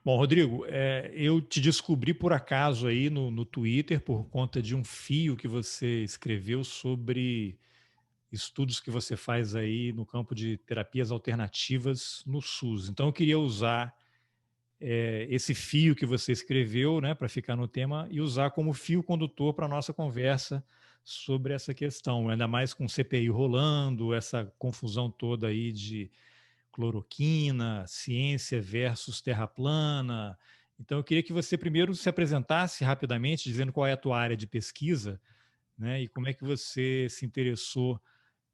Bom, Rodrigo, eu te descobri por acaso aí no Twitter por conta de um fio que você escreveu sobre estudos que você faz aí no campo de terapias alternativas no SUS. Então, eu queria usar esse fio que você escreveu, né, para ficar no tema e usar como fio condutor para a nossa conversa sobre essa questão, ainda mais com CPI rolando, essa confusão toda aí de cloroquina, ciência versus terra plana. Então, eu queria que você primeiro se apresentasse rapidamente, dizendo qual é a tua área de pesquisa, né, e como é que você se interessou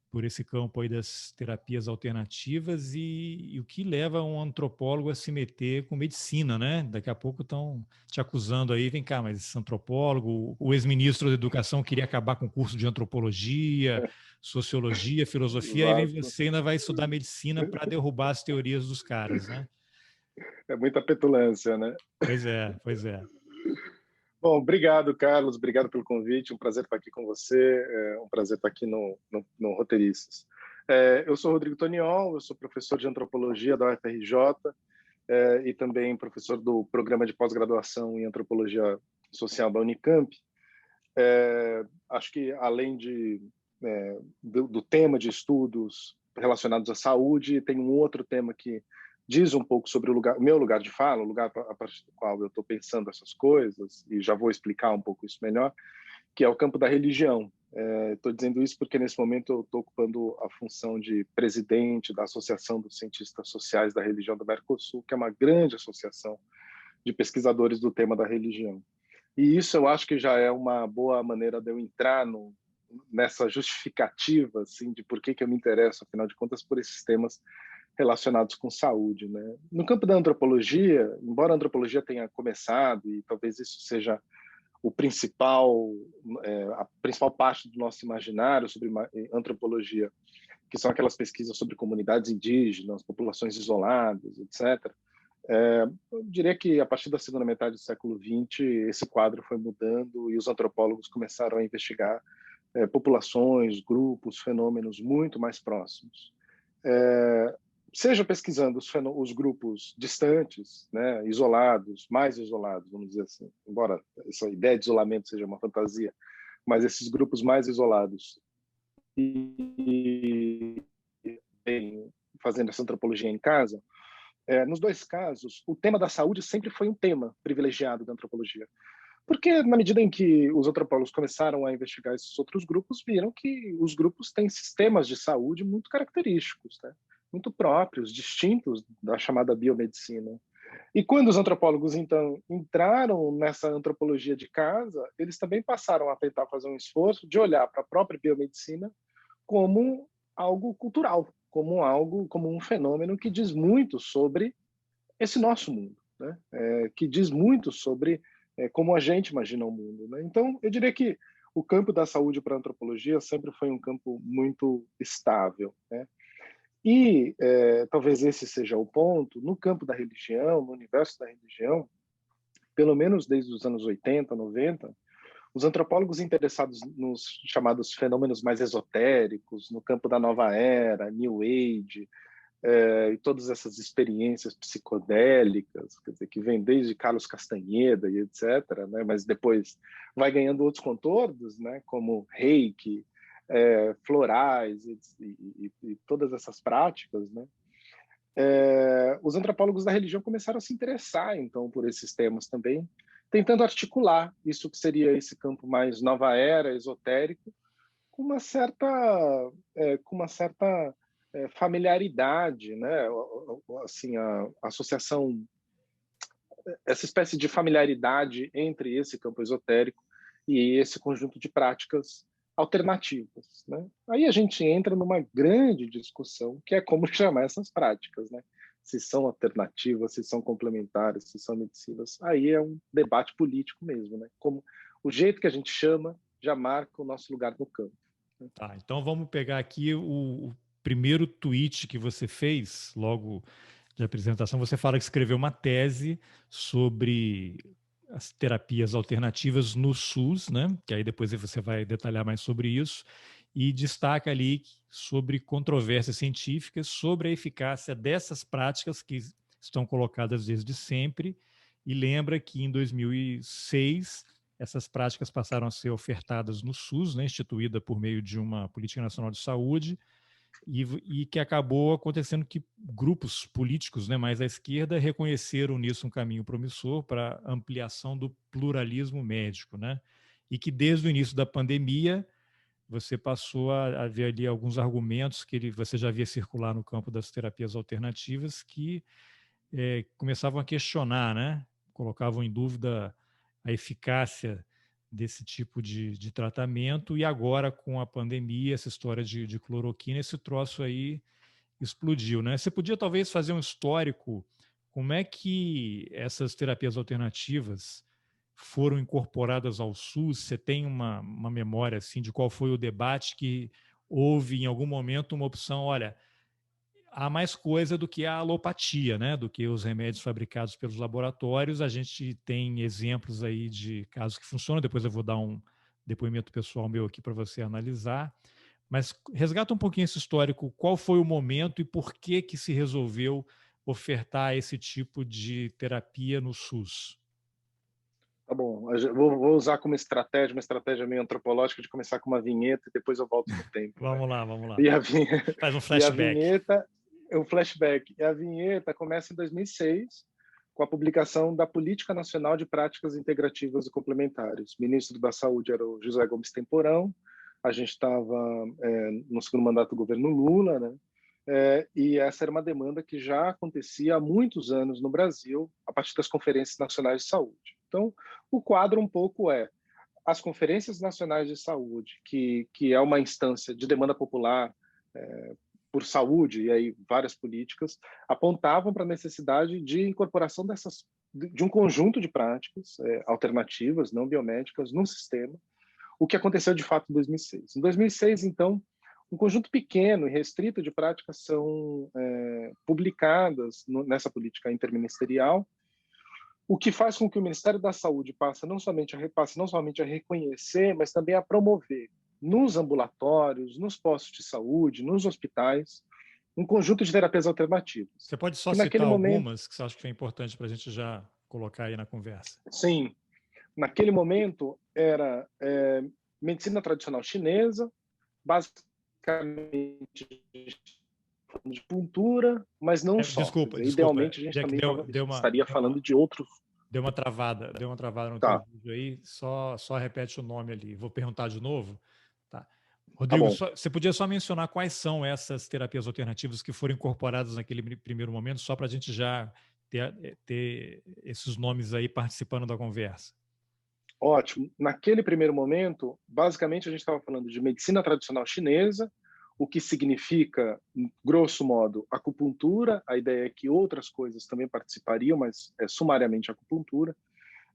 por esse campo aí das terapias alternativas e o que leva um antropólogo a se meter com medicina, né? Daqui a pouco estão te acusando aí, vem cá, mas esse antropólogo, o ex-ministro da Educação queria acabar com o curso de antropologia, sociologia, filosofia, aí vem Exato. você e ainda vai estudar medicina para derrubar as teorias dos caras, né? É muita petulância, né? Pois é, pois é. Bom, obrigado, Carlos. Obrigado pelo convite. Um prazer estar aqui com você. É um prazer estar aqui no Roteiristas. Eu sou Rodrigo Toniol, eu sou professor de antropologia da UFRJ e também professor do programa de pós-graduação em antropologia social da Unicamp. Acho que além do tema de estudos relacionados à saúde, tem um outro tema que diz um pouco sobre o meu lugar de fala, o lugar a partir do qual eu estou pensando essas coisas, e já vou explicar um pouco isso melhor, que é o campo da religião. Estou dizendo isso porque nesse momento eu estou ocupando a função de presidente da Associação dos Cientistas Sociais da Religião do Mercosul, que é uma grande associação de pesquisadores do tema da religião. E isso eu acho que já é uma boa maneira de eu entrar nessa justificativa assim, de por que eu me interesso, afinal de contas, por esses temas relacionados com saúde. Né? No campo da antropologia, embora a antropologia tenha começado, e talvez isso seja o principal, a principal parte do nosso imaginário sobre antropologia, que são aquelas pesquisas sobre comunidades indígenas, populações isoladas, etc., eu diria que a partir da segunda metade do século XX esse quadro foi mudando e os antropólogos começaram a investigar populações, grupos, fenômenos muito mais próximos. Seja pesquisando os grupos distantes, né, isolados, mais isolados, vamos dizer assim, embora essa ideia de isolamento seja uma fantasia, mas esses grupos mais isolados e fazendo essa antropologia em casa, nos dois casos, o tema da saúde sempre foi um tema privilegiado da antropologia. Porque, na medida em que os antropólogos começaram a investigar esses outros grupos, viram que os grupos têm sistemas de saúde muito característicos, né? Muito próprios, distintos da chamada biomedicina. E quando os antropólogos, então, entraram nessa antropologia de casa, eles também passaram a tentar fazer um esforço de olhar para a própria biomedicina como algo cultural, como um fenômeno que diz muito sobre esse nosso mundo, né? Que diz muito sobre como a gente imagina o mundo. Né? Então, eu diria que o campo da saúde para a antropologia sempre foi um campo muito estável. Né? E talvez esse seja o ponto, no campo da religião, no universo da religião, pelo menos desde os anos 80, 90, os antropólogos interessados nos chamados fenômenos mais esotéricos, no campo da nova era, New Age, e todas essas experiências psicodélicas, quer dizer, que vem desde Carlos Castanheda e etc., né, mas depois vai ganhando outros contornos, né, como reiki, florais e todas essas práticas, né, os antropólogos da religião começaram a se interessar, então, por esses temas também, tentando articular isso que seria esse campo mais nova era, esotérico, com uma certa, familiaridade, né? Assim, a associação, essa espécie de familiaridade entre esse campo esotérico e esse conjunto de práticas alternativas, né? Aí a gente entra numa grande discussão que é como chamar essas práticas, né? Se são alternativas, se são complementares, se são medicinas. Aí é um debate político mesmo, né? Como o jeito que a gente chama já marca o nosso lugar no campo. Tá, então vamos pegar aqui o primeiro tweet que você fez, logo de apresentação. Você fala que escreveu uma tese sobre as terapias alternativas no SUS, né? Que aí depois você vai detalhar mais sobre isso, e destaca ali sobre controvérsias científicas sobre a eficácia dessas práticas que estão colocadas desde sempre, e lembra que em 2006 essas práticas passaram a ser ofertadas no SUS, né, instituída por meio de uma Política Nacional de Saúde, e que acabou acontecendo que grupos políticos, né, mais à esquerda, reconheceram nisso um caminho promissor para ampliação do pluralismo médico, né? E que desde o início da pandemia você passou a ver ali alguns argumentos que você já via circular no campo das terapias alternativas que começavam a questionar, né? Colocavam em dúvida a eficácia desse tipo de tratamento, e agora com a pandemia, essa história de cloroquina, esse troço aí explodiu, né? Você podia talvez fazer um histórico, como é que essas terapias alternativas foram incorporadas ao SUS? Você tem uma memória assim de qual foi o debate que houve em algum momento uma opção, olha, há mais coisa do que a alopatia, né? Do que os remédios fabricados pelos laboratórios. A gente tem exemplos aí de casos que funcionam, depois eu vou dar um depoimento pessoal meu aqui para você analisar. Mas resgata um pouquinho esse histórico, qual foi o momento e por que que se resolveu ofertar esse tipo de terapia no SUS? Tá bom, vou usar como estratégia, uma estratégia meio antropológica, de começar com uma vinheta e depois eu volto no tempo, né? Vamos lá, vamos lá. E a, vin... Faz um e a flashback. vinheta, o flashback, e a vinheta começa em 2006, com a publicação da Política Nacional de Práticas Integrativas e Complementares. O ministro da Saúde era o José Gomes Temporão, a gente estava no segundo mandato do governo Lula, né? E essa era uma demanda que já acontecia há muitos anos no Brasil, a partir das conferências nacionais de saúde. Então, o quadro um pouco as conferências nacionais de saúde, que é uma instância de demanda popular por saúde, e aí várias políticas, apontavam para a necessidade de incorporação de um conjunto de práticas alternativas, não biomédicas, num sistema, o que aconteceu de fato em 2006. Em 2006, então, um conjunto pequeno e restrito de práticas são publicadas nessa política interministerial, o que faz com que o Ministério da Saúde passe não somente a reconhecer, mas também a promover nos ambulatórios, nos postos de saúde, nos hospitais, um conjunto de terapias alternativas. Você pode só Que citar naquele momento, algumas que você acha que é importante para a gente já colocar aí na conversa? sim, naquele momento era medicina tradicional chinesa, basicamente de puntura, mas não só. Quer Desculpa, dizer, desculpa. idealmente a gente Jack, também estaria falando de outros. deu uma travada no teu Tá, vídeo aí, só repete o nome ali. Vou perguntar de novo. Tá. tá Rodrigo, bom. você podia só mencionar quais são essas terapias alternativas que foram incorporadas naquele primeiro momento, só para a gente já ter esses nomes aí participando da conversa. Ótimo. Naquele primeiro momento, basicamente a gente estava falando de medicina tradicional chinesa, o que significa, grosso modo, acupuntura. A ideia é que outras coisas também participariam, mas sumariamente acupuntura,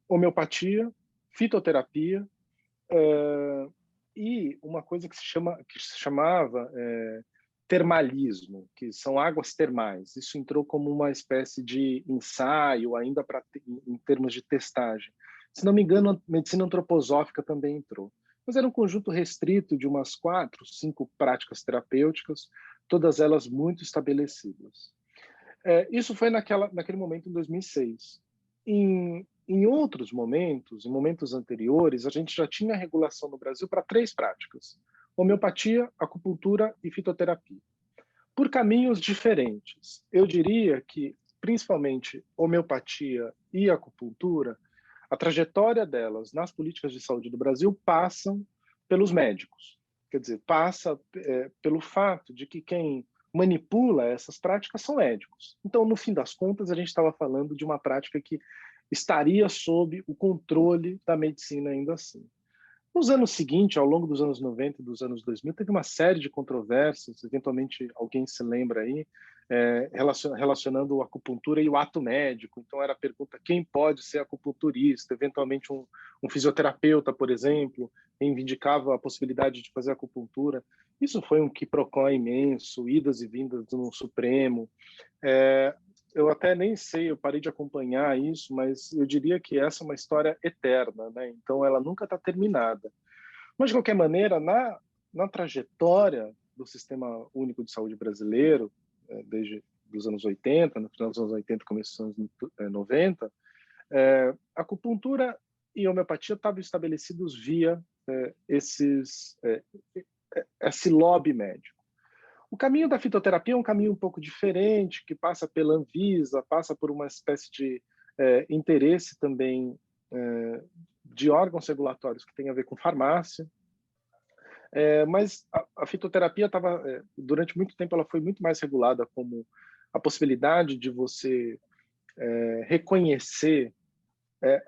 homeopatia, fitoterapia e uma coisa que se chamava termalismo, que são águas termais. Isso entrou como uma espécie de ensaio, ainda em termos de testagem. Se não me engano, a medicina antroposófica também entrou. Mas era um conjunto restrito de umas 4, 5 práticas terapêuticas, todas elas muito estabelecidas. Isso foi naquele momento, em 2006. Em outros momentos, em momentos anteriores, a gente já tinha regulação no Brasil para 3 práticas: homeopatia, acupuntura e fitoterapia, por caminhos diferentes. Eu diria que, principalmente, homeopatia e acupuntura, a trajetória delas nas políticas de saúde do Brasil passam pelos médicos. Quer dizer, passa pelo fato de que quem manipula essas práticas são médicos. Então, no fim das contas, a gente estava falando de uma prática que estaria sob o controle da medicina ainda assim. Nos anos seguintes, ao longo dos anos 90 e dos anos 2000, teve uma série de controvérsias, eventualmente alguém se lembra aí, relacionando a acupuntura e o ato médico. Então era a pergunta: quem pode ser acupunturista? Eventualmente um fisioterapeuta, por exemplo, reivindicava a possibilidade de fazer acupuntura. Isso foi um quiprocó imenso, idas e vindas no Supremo. Eu até nem sei, eu parei de acompanhar isso, mas eu diria que essa é uma história eterna, né? Então ela nunca está terminada. Mas, de qualquer maneira, na trajetória do Sistema Único de Saúde brasileiro, dos anos 80, no final dos anos 80, começo dos anos 90, a acupuntura e a homeopatia estavam estabelecidos via esse lobby médico. O caminho da fitoterapia é um caminho um pouco diferente, que passa pela Anvisa, passa por uma espécie de interesse também de órgãos regulatórios que tem a ver com farmácia. Mas a fitoterapia estava, durante muito tempo, ela foi muito mais regulada como a possibilidade de você reconhecer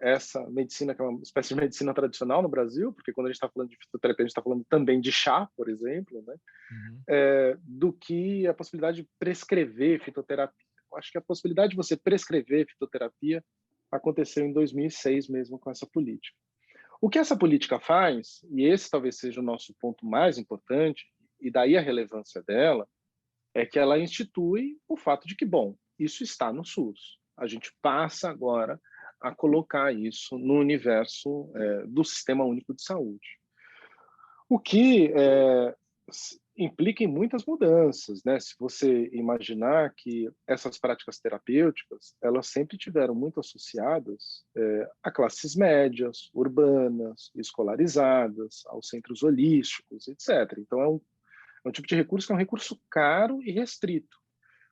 essa medicina, que é uma espécie de medicina tradicional no Brasil, porque quando a gente está falando de fitoterapia, a gente está falando também de chá, por exemplo, né? Uhum. Do que a possibilidade de prescrever fitoterapia. Eu acho que a possibilidade de você prescrever fitoterapia aconteceu em 2006 mesmo com essa política. O que essa política faz, e esse talvez seja o nosso ponto mais importante, e daí a relevância dela, é que ela institui o fato de que, bom, isso está no SUS. A gente passa agora a colocar isso no universo do Sistema Único de Saúde. O que implica em muitas mudanças, né? Se você imaginar que essas práticas terapêuticas, elas sempre tiveram muito associadas a classes médias, urbanas, escolarizadas, aos centros holísticos, etc. Então, é um tipo de recurso que é um recurso caro e restrito.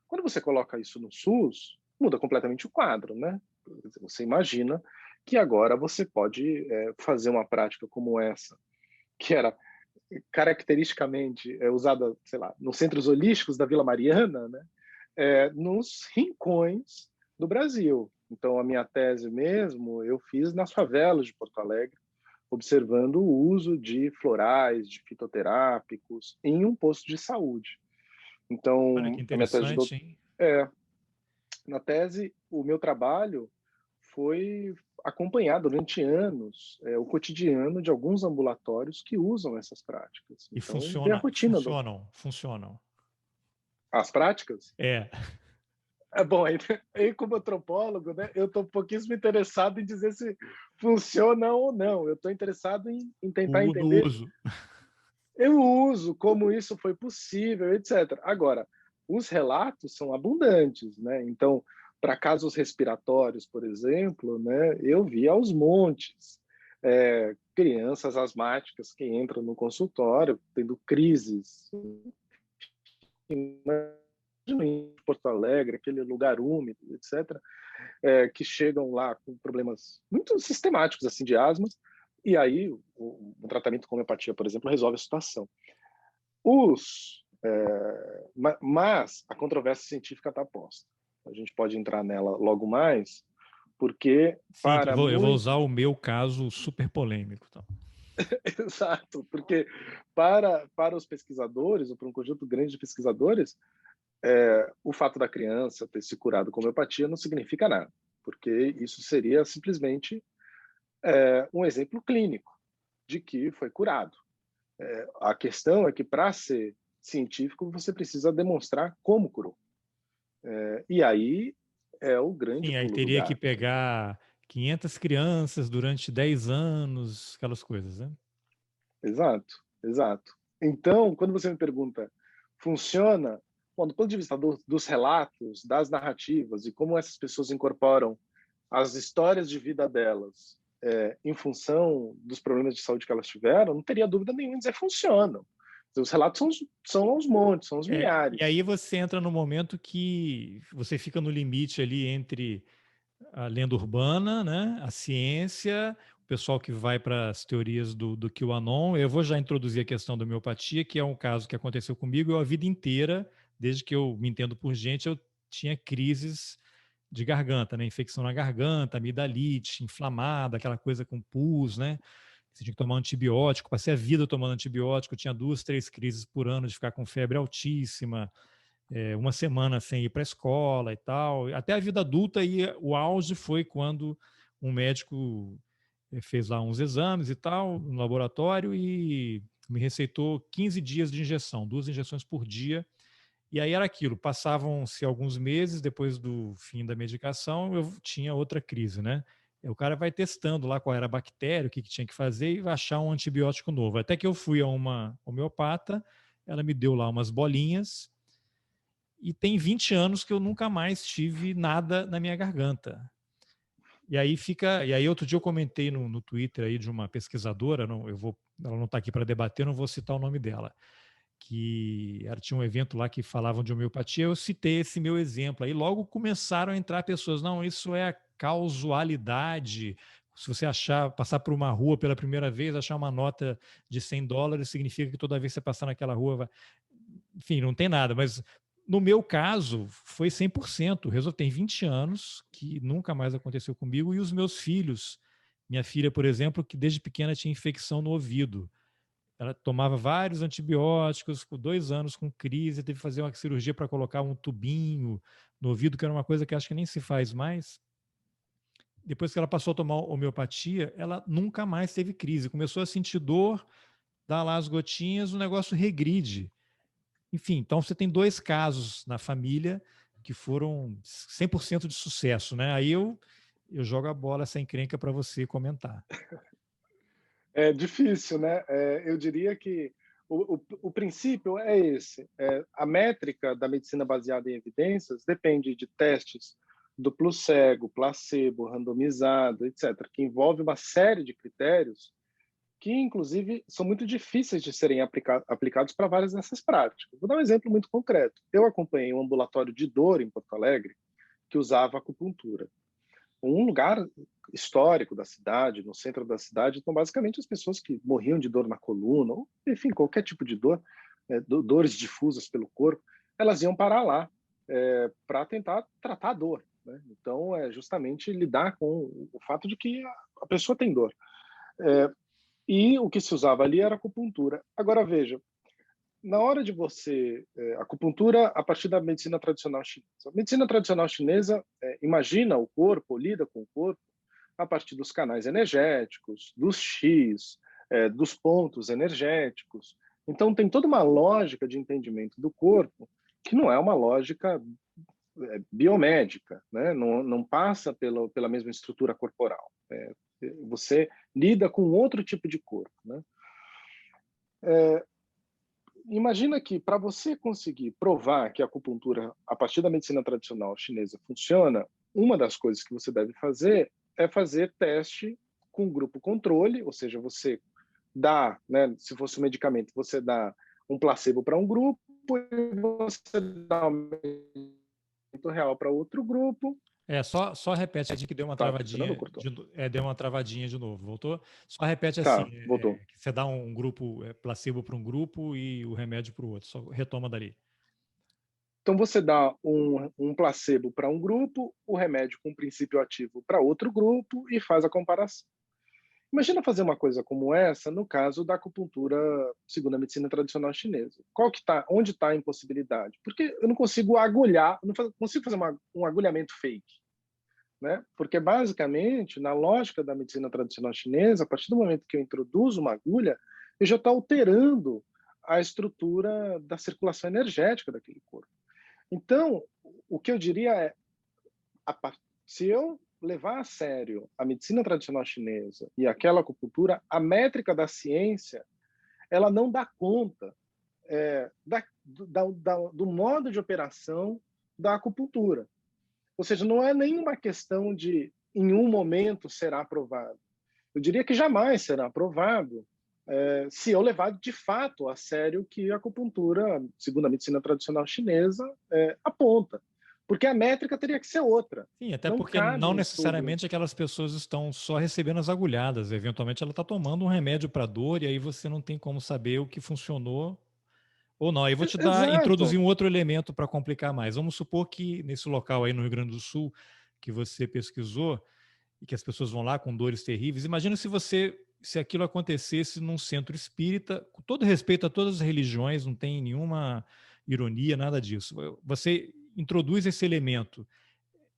Quando você coloca isso no SUS, muda completamente o quadro, né? Você imagina que agora você pode fazer uma prática como essa, que era caracteristicamente usada, sei lá, nos centros holísticos da Vila Mariana, né? Nos rincões do Brasil. Então, a minha tese mesmo, eu fiz nas favelas de Porto Alegre, observando o uso de florais, de fitoterápicos em um posto de saúde. Olha que Então, a minha tese de interessante, hein? na tese, o meu trabalho foi acompanhar durante anos o cotidiano de alguns ambulatórios que usam essas práticas. E Então, ver a rotina funcionam. as práticas. É. Bom, aí como antropólogo, né, eu estou pouquíssimo interessado em dizer se funciona ou não. Eu estou interessado em tentar Do entender uso. o uso, como isso foi possível, etc. Agora, os relatos são abundantes, né? Então, para casos respiratórios, por exemplo, né, eu vi aos montes crianças asmáticas que entram no consultório tendo crises. Em Porto Alegre, aquele lugar úmido, etc., que chegam lá com problemas muito sistemáticos assim de asmas, e aí o tratamento com homeopatia, por exemplo, resolve a situação. Mas a controvérsia científica está posta. A gente pode entrar nela logo mais, porque Sim, que para eu vou usar muitos... o meu caso super polêmico. Então. Exato, porque para os pesquisadores, ou para um conjunto grande de pesquisadores, o fato da criança ter se curado com homeopatia não significa nada, porque isso seria simplesmente um exemplo clínico de que foi curado. A questão é que, para ser científico, você precisa demonstrar como curou. E aí é o grande Sim, aí pulo do teria que gato. pegar 500 crianças durante 10 anos, aquelas coisas, né? Exato, exato. Então, quando você me pergunta, funciona? Bom, do ponto de vista dos relatos, das narrativas e como essas pessoas incorporam as histórias de vida delas em função dos problemas de saúde que elas tiveram, não teria dúvida nenhuma em dizer funcionam. Os relatos são aos montes, são aos E milhares. aí você entra no momento que você fica no limite ali entre a lenda urbana, né, a ciência, o pessoal que vai para as teorias do QAnon. Eu vou já introduzir a questão da homeopatia, que é um caso que aconteceu comigo. Eu, a vida inteira, desde que eu me entendo por gente, eu tinha crises de garganta, né, infecção na garganta, amidalite, inflamada, aquela coisa com pus, né? Você tinha que tomar antibiótico. Passei a vida tomando antibiótico, eu tinha 2, 3 crises por ano de ficar com febre altíssima, uma semana sem ir para a escola e tal. Até a vida adulta, e o auge foi quando um médico fez lá uns exames e tal, no laboratório, e me receitou 15 dias de injeção, 2 injeções por dia. E aí era aquilo, passavam-se alguns meses depois do fim da medicação, eu tinha outra crise, né? O cara vai testando lá qual era a bactéria, o que tinha que fazer e vai achar um antibiótico novo. Até que eu fui a uma homeopata, ela me deu lá umas bolinhas, e tem 20 anos que eu nunca mais tive nada na minha garganta. E aí outro dia eu comentei no Twitter aí de uma pesquisadora, ela não está aqui para debater, não vou citar o nome dela, que tinha um evento lá que falavam de homeopatia, eu citei esse meu exemplo. Aí logo começaram a entrar pessoas, não, isso é a causalidade. Se você passar por uma rua pela primeira vez, achar uma nota de $100, significa que toda vez que você passar naquela rua vai... Enfim, não tem nada, mas no meu caso foi 100%. Tem 20 anos que nunca mais aconteceu comigo, e os meus filhos, minha filha, por exemplo, que desde pequena tinha infecção no ouvido. Ela tomava vários antibióticos, com 2 anos com crise, teve que fazer uma cirurgia para colocar um tubinho no ouvido, que era uma coisa que acho que nem se faz mais. Depois que ela passou a tomar homeopatia, ela nunca mais teve crise. Começou a sentir dor, dá lá as gotinhas, o negócio regride. Enfim, então você tem 2 casos na família que foram 100% de sucesso, né? Aí eu jogo a bola, essa encrenca, para você comentar. É difícil, né? Eu diria que o princípio é esse. A métrica da medicina baseada em evidências depende de testes duplo cego, placebo, randomizado, etc., que envolve uma série de critérios que, inclusive, são muito difíceis de serem aplicados para várias dessas práticas. Vou dar um exemplo muito concreto. Eu acompanhei um ambulatório de dor em Porto Alegre que usava acupuntura. Um lugar histórico da cidade, no centro da cidade, então, basicamente, as pessoas que morriam de dor na coluna, ou, enfim, qualquer tipo de dor, dores difusas pelo corpo, elas iam parar lá para tentar tratar a dor, né? Então, é justamente lidar com o fato de que a pessoa tem dor. E o que se usava ali era acupuntura. Agora, veja, na hora de você... acupuntura a partir da medicina tradicional chinesa. A medicina tradicional chinesa imagina o corpo, lida com o corpo, a partir dos canais energéticos, dos Xs, dos pontos energéticos. Então, tem toda uma lógica de entendimento do corpo que não é uma lógica biomédica, né? Não passa pela mesma estrutura corporal. Você lida com outro tipo de corpo, né? Imagina que, para você conseguir provar que a acupuntura, a partir da medicina tradicional chinesa, funciona, uma das coisas que você deve fazer é fazer teste com grupo controle, ou seja, você dá, né, se fosse um medicamento, você dá um placebo para um grupo e você dá um medicamento real para outro grupo. Só repete, a gente que deu uma Tá funcionando ou travadinha, cortou? deu uma travadinha de novo. Voltou? Só repete assim, Tá, voltou. que você dá um grupo, placebo para um grupo e o remédio para o outro. Só retoma dali. Então, você dá um placebo para um grupo, o remédio com princípio ativo para outro grupo e faz a comparação. Imagina fazer uma coisa como essa no caso da acupuntura segundo a medicina tradicional chinesa. Onde está a impossibilidade? Porque eu não consigo agulhar, não consigo fazer um agulhamento fake, né? Porque basicamente, na lógica da medicina tradicional chinesa, a partir do momento que eu introduzo uma agulha, eu já estou alterando a estrutura da circulação energética daquele corpo. Então, o que eu diria é, se eu levar a sério a medicina tradicional chinesa e aquela acupuntura, a métrica da ciência, ela não dá conta do modo de operação da acupuntura. Ou seja, não é nenhuma questão de em um momento será aprovado. Eu diria que jamais será aprovado se eu levar de fato a sério o que a acupuntura, segundo a medicina tradicional chinesa, aponta. Porque a métrica teria que ser outra. Sim, até Não porque cabe não um estudo. necessariamente aquelas pessoas estão só recebendo as agulhadas. Eventualmente ela está tomando um remédio para dor e aí você não tem como saber o que funcionou ou não. Aí vou te introduzir Exato. um outro elemento para complicar mais. Vamos supor que nesse local aí no Rio Grande do Sul que você pesquisou e que as pessoas vão lá com dores terríveis. Imagina se aquilo acontecesse num centro espírita, com todo respeito a todas as religiões, não tem nenhuma ironia, nada disso. Você introduz esse elemento,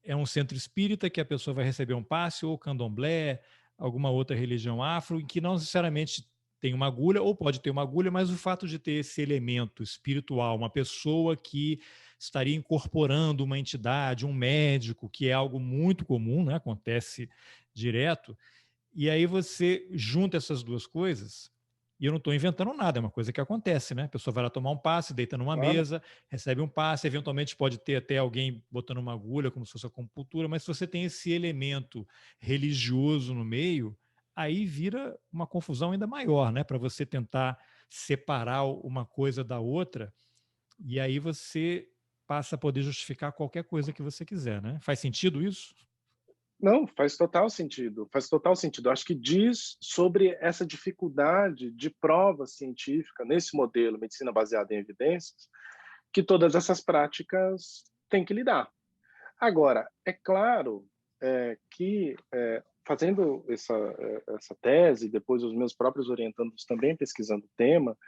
é um centro espírita que a pessoa vai receber um passe, ou candomblé, alguma outra religião afro, em que não necessariamente tem uma agulha, ou pode ter uma agulha, mas o fato de ter esse elemento espiritual, uma pessoa que estaria incorporando uma entidade, um médico, que é algo muito comum, né? Acontece direto, e aí você junta essas duas coisas, E eu não estou inventando nada, é uma coisa que acontece, né? A pessoa vai lá tomar um passe, deita numa Claro. mesa, recebe um passe, eventualmente pode ter até alguém botando uma agulha, como se fosse acupuntura, mas se você tem esse elemento religioso no meio, aí vira uma confusão ainda maior, né? Para você tentar separar uma coisa da outra, e aí você passa a poder justificar qualquer coisa que você quiser, né? Faz sentido isso? Não, faz total sentido, faz total sentido. Acho que diz sobre essa dificuldade de prova científica nesse modelo medicina baseada em evidências, que todas essas práticas têm que lidar. Agora, é claro que fazendo essa tese, depois os meus próprios orientandos também pesquisando o tema,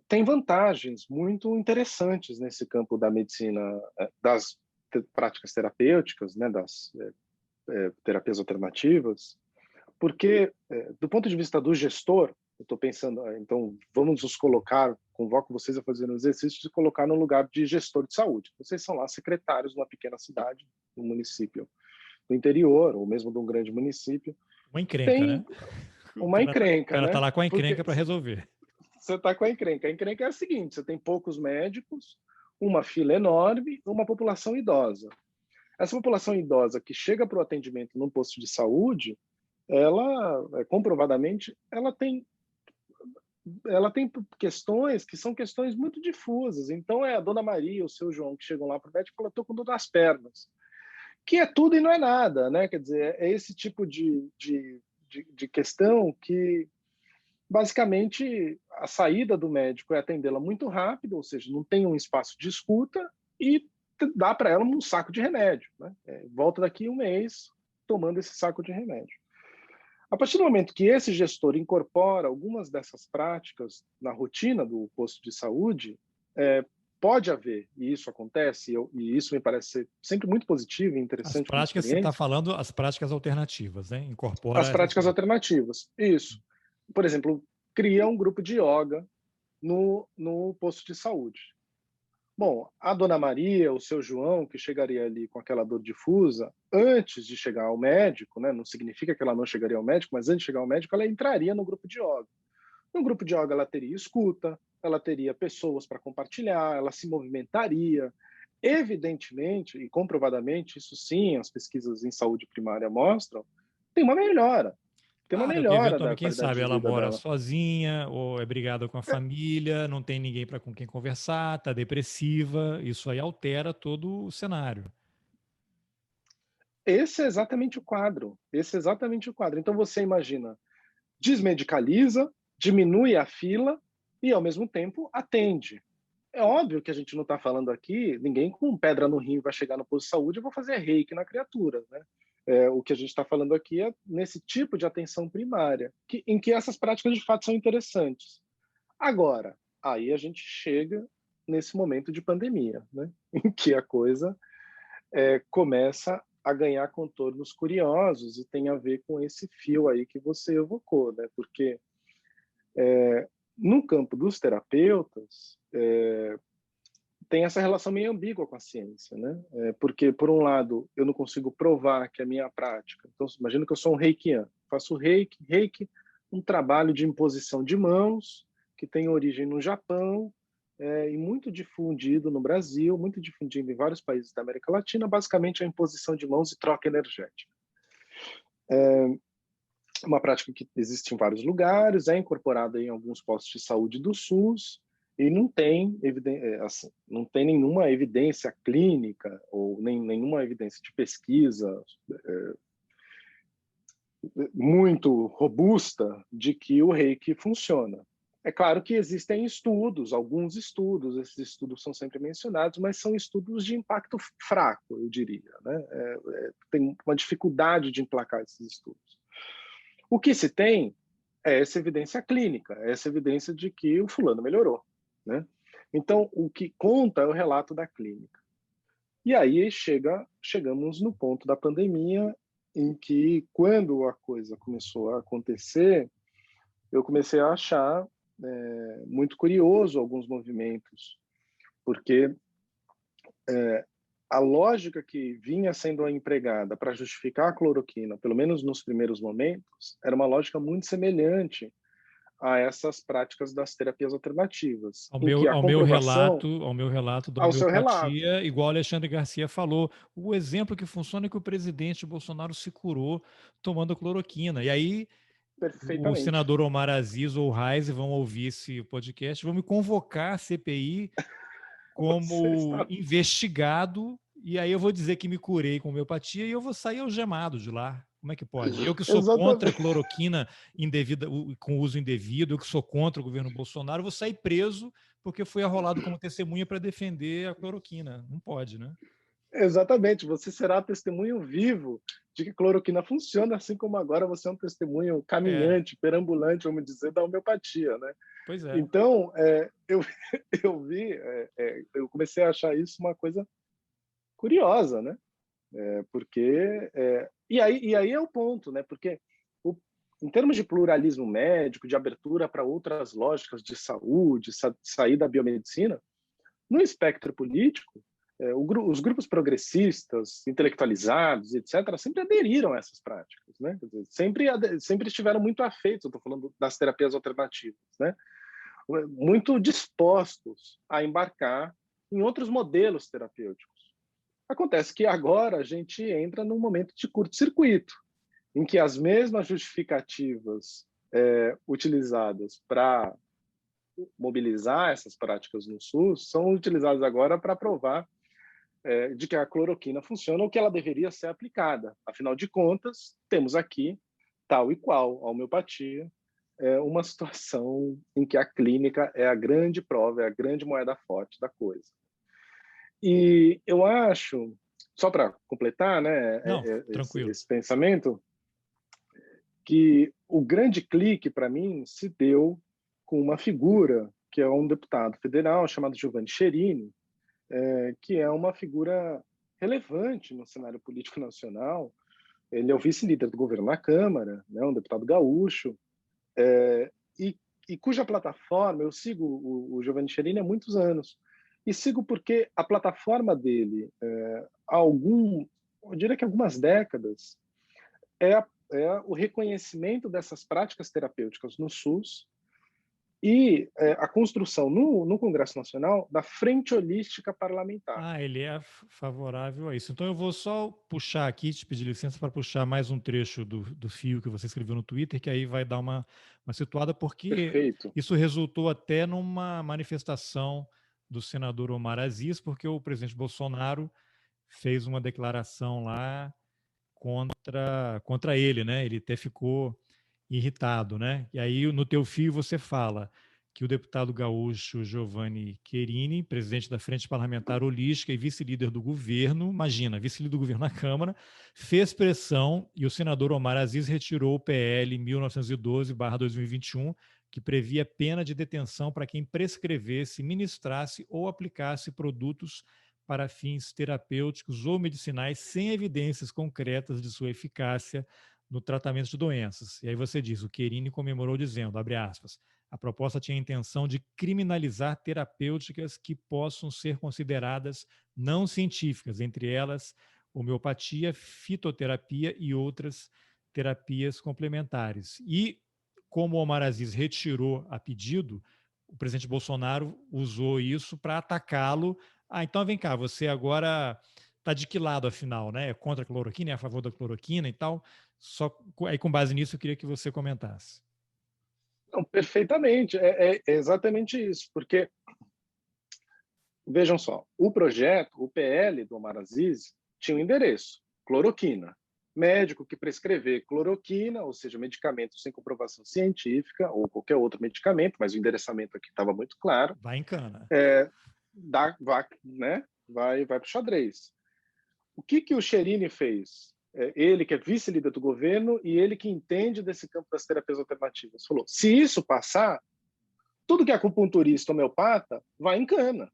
tem vantagens muito interessantes nesse campo da medicina, das práticas terapêuticas, né, das terapias alternativas, porque, do ponto de vista do gestor, eu estou pensando, então, vamos nos colocar, convoco vocês a fazer um exercício de colocar no lugar de gestor de saúde. Vocês são lá secretários numa pequena cidade, num município do interior, ou mesmo de um grande município. Uma encrenca, Tem né? O uma encrenca, cara tá né? lá com a Porque encrenca para resolver. você está com a encrenca. A encrenca é a seguinte: você tem poucos médicos, uma fila enorme, uma população idosa. Essa população idosa que chega para o atendimento num posto de saúde, ela, comprovadamente, ela tem questões que são questões muito difusas. Então, é a dona Maria, o seu João, que chegam lá para o médico e falam: estou com dor nas pernas. Que é tudo e não é nada, né? Quer dizer, é esse tipo de questão que, basicamente, a saída do médico é atendê-la muito rápido, ou seja, não tem um espaço de escuta e dá para ela um saco de remédio, né? Volta daqui um mês tomando esse saco de remédio. A partir do momento que esse gestor incorpora algumas dessas práticas na rotina do posto de saúde, pode haver, e isso acontece, e isso me parece ser sempre muito positivo e As interessante como práticas, você está experiência, falando as práticas alternativas, né? as Incorpora essas práticas práticas. alternativas. Isso. Por exemplo, cria um grupo de yoga no posto de saúde. Bom, a dona Maria, o seu João, que chegaria ali com aquela dor difusa, antes de chegar ao médico, né, não significa que ela não chegaria ao médico, mas antes de chegar ao médico, ela entraria no grupo de yoga. No grupo de yoga, ela teria escuta, ela teria pessoas para compartilhar, ela se movimentaria. Evidentemente, e comprovadamente, isso sim, as pesquisas em saúde primária mostram, tem uma melhora. Tem uma Claro que melhora da eventualmente, quem qualidade sabe, de ela vida mora dela. sozinha ou é brigada com a família, não tem ninguém para com quem conversar, está depressiva, isso aí altera todo o cenário. Esse é exatamente o quadro. Esse é exatamente o quadro. Então você imagina, desmedicaliza, diminui a fila e, ao mesmo tempo, atende. É óbvio que a gente não está falando aqui, ninguém com pedra no rim vai chegar no posto de saúde e vou fazer reiki na criatura, né? O que a gente está falando aqui é nesse tipo de atenção primária, em que essas práticas de fato são interessantes. Agora, aí a gente chega nesse momento de pandemia, né? Em que a coisa começa a ganhar contornos curiosos e tem a ver com esse fio aí que você evocou, né? Porque no campo dos terapeutas, tem essa relação meio ambígua com a ciência, né? Porque, por um lado, eu não consigo provar que a minha prática... Então, imagina que eu sou um reikiano, faço reiki, um trabalho de imposição de mãos, que tem origem no Japão, e muito difundido no Brasil, muito difundido em vários países da América Latina, basicamente a imposição de mãos e troca energética. Uma prática que existe em vários lugares, é incorporada em alguns postos de saúde do SUS, e não tem, assim, não tem nenhuma evidência clínica ou nenhuma evidência de pesquisa muito robusta de que o reiki funciona. É claro que existem estudos, alguns estudos, esses estudos são sempre mencionados, mas são estudos de impacto fraco, eu diria, né? Tem uma dificuldade de emplacar esses estudos. O que se tem é essa evidência clínica, essa evidência de que o fulano melhorou, né? Então, o que conta é o relato da clínica. E aí chegamos no ponto da pandemia, em que, quando a coisa começou a acontecer, eu comecei a achar muito curioso alguns movimentos, porque a lógica que vinha sendo empregada para justificar a cloroquina, pelo menos nos primeiros momentos, era uma lógica muito semelhante a essas práticas das terapias alternativas, Ao em meu, que a ao meu comprovação, relato, ao meu relato da ao seu relato, homeopatia, igual o Alexandre Garcia falou, o exemplo que funciona é que o presidente Bolsonaro se curou tomando cloroquina. E aí o perfeitamente. senador Omar Aziz ou o Reis vão ouvir esse podcast, vão me convocar a CPI Você como está investigado, e aí eu vou dizer que me curei com homeopatia e eu vou sair algemado de lá. Como é que pode? Eu que sou contra a exatamente, cloroquina indevida, com uso indevido, eu que sou contra o governo Bolsonaro, vou sair preso porque fui arrolado como testemunha para defender a cloroquina. Não pode, né? exatamente. Você será testemunho vivo de que cloroquina funciona, assim como agora você é um testemunho É, caminhante, perambulante, vamos dizer, da homeopatia, né? pois é. Então, eu vi, eu comecei a achar isso uma coisa curiosa, né? Porque e aí é o ponto, né? Porque o, em termos de pluralismo médico, de abertura para outras lógicas de saúde, sair da biomedicina, no espectro político, os grupos progressistas, intelectualizados, etc., sempre aderiram a essas práticas, né? Quer dizer, sempre estiveram muito afeitos. Eu estou falando das terapias alternativas, né? Muito dispostos a embarcar em outros modelos terapêuticos. Acontece que agora a gente entra num momento de curto-circuito, em que as mesmas justificativas utilizadas para mobilizar essas práticas no SUS são utilizadas agora para provar de que a cloroquina funciona ou que ela deveria ser aplicada. Afinal de contas, temos aqui, tal e qual a homeopatia, uma situação em que a clínica é a grande prova, é a grande moeda forte da coisa. E eu acho, só para completar, né, Não, tranquilo. esse pensamento, que o grande clique para mim se deu com uma figura que é um deputado federal chamado Giovanni Cherini, que é uma figura relevante no cenário político nacional. Ele é o vice-líder do governo na Câmara, né, um deputado gaúcho, e, e cuja plataforma, eu sigo o Giovanni Cherini há muitos anos, e sigo porque a plataforma dele, eu diria que algumas décadas, é o reconhecimento dessas práticas terapêuticas no SUS e a construção no Congresso Nacional da Frente Holística Parlamentar. Ah, ele é favorável a isso. Então eu vou só puxar aqui, te pedir licença para puxar mais um trecho do fio que você escreveu no Twitter, que aí vai dar uma situada, porque Perfeito. isso resultou até numa manifestação do senador Omar Aziz, porque o presidente Bolsonaro fez uma declaração lá contra ele, né? Ele até ficou irritado, né? E aí no teu fio você fala que o deputado gaúcho Giovanni Cherini, presidente da Frente Parlamentar Holística e vice-líder do governo, imagina, vice-líder do governo na Câmara, fez pressão e o senador Omar Aziz retirou o PL 1912/2021, que previa pena de detenção para quem prescrevesse, ministrasse ou aplicasse produtos para fins terapêuticos ou medicinais sem evidências concretas de sua eficácia no tratamento de doenças. E aí você diz, o Cherini comemorou dizendo, abre aspas, a proposta tinha a intenção de criminalizar terapêuticas que possam ser consideradas não científicas, entre elas homeopatia, fitoterapia e outras terapias complementares. E como o Omar Aziz retirou a pedido, o presidente Bolsonaro usou isso para atacá-lo. Ah, então vem cá, você agora está de que lado, afinal, né? É contra a cloroquina, é a favor da cloroquina e tal? Só aí, com base nisso, eu queria que você comentasse. Não, perfeitamente, é exatamente isso, porque, vejam só, o projeto, o PL do Omar Aziz, tinha um endereço, cloroquina. Médico que prescrever cloroquina, ou seja, medicamento sem comprovação científica, ou qualquer outro medicamento, mas o endereçamento aqui estava muito claro, Vai em cana. vai para o xadrez. O que o Cherini fez? Ele que é vice-líder do governo e ele que entende desse campo das terapias alternativas. Falou, se isso passar, tudo que é acupunturista homeopata vai em cana,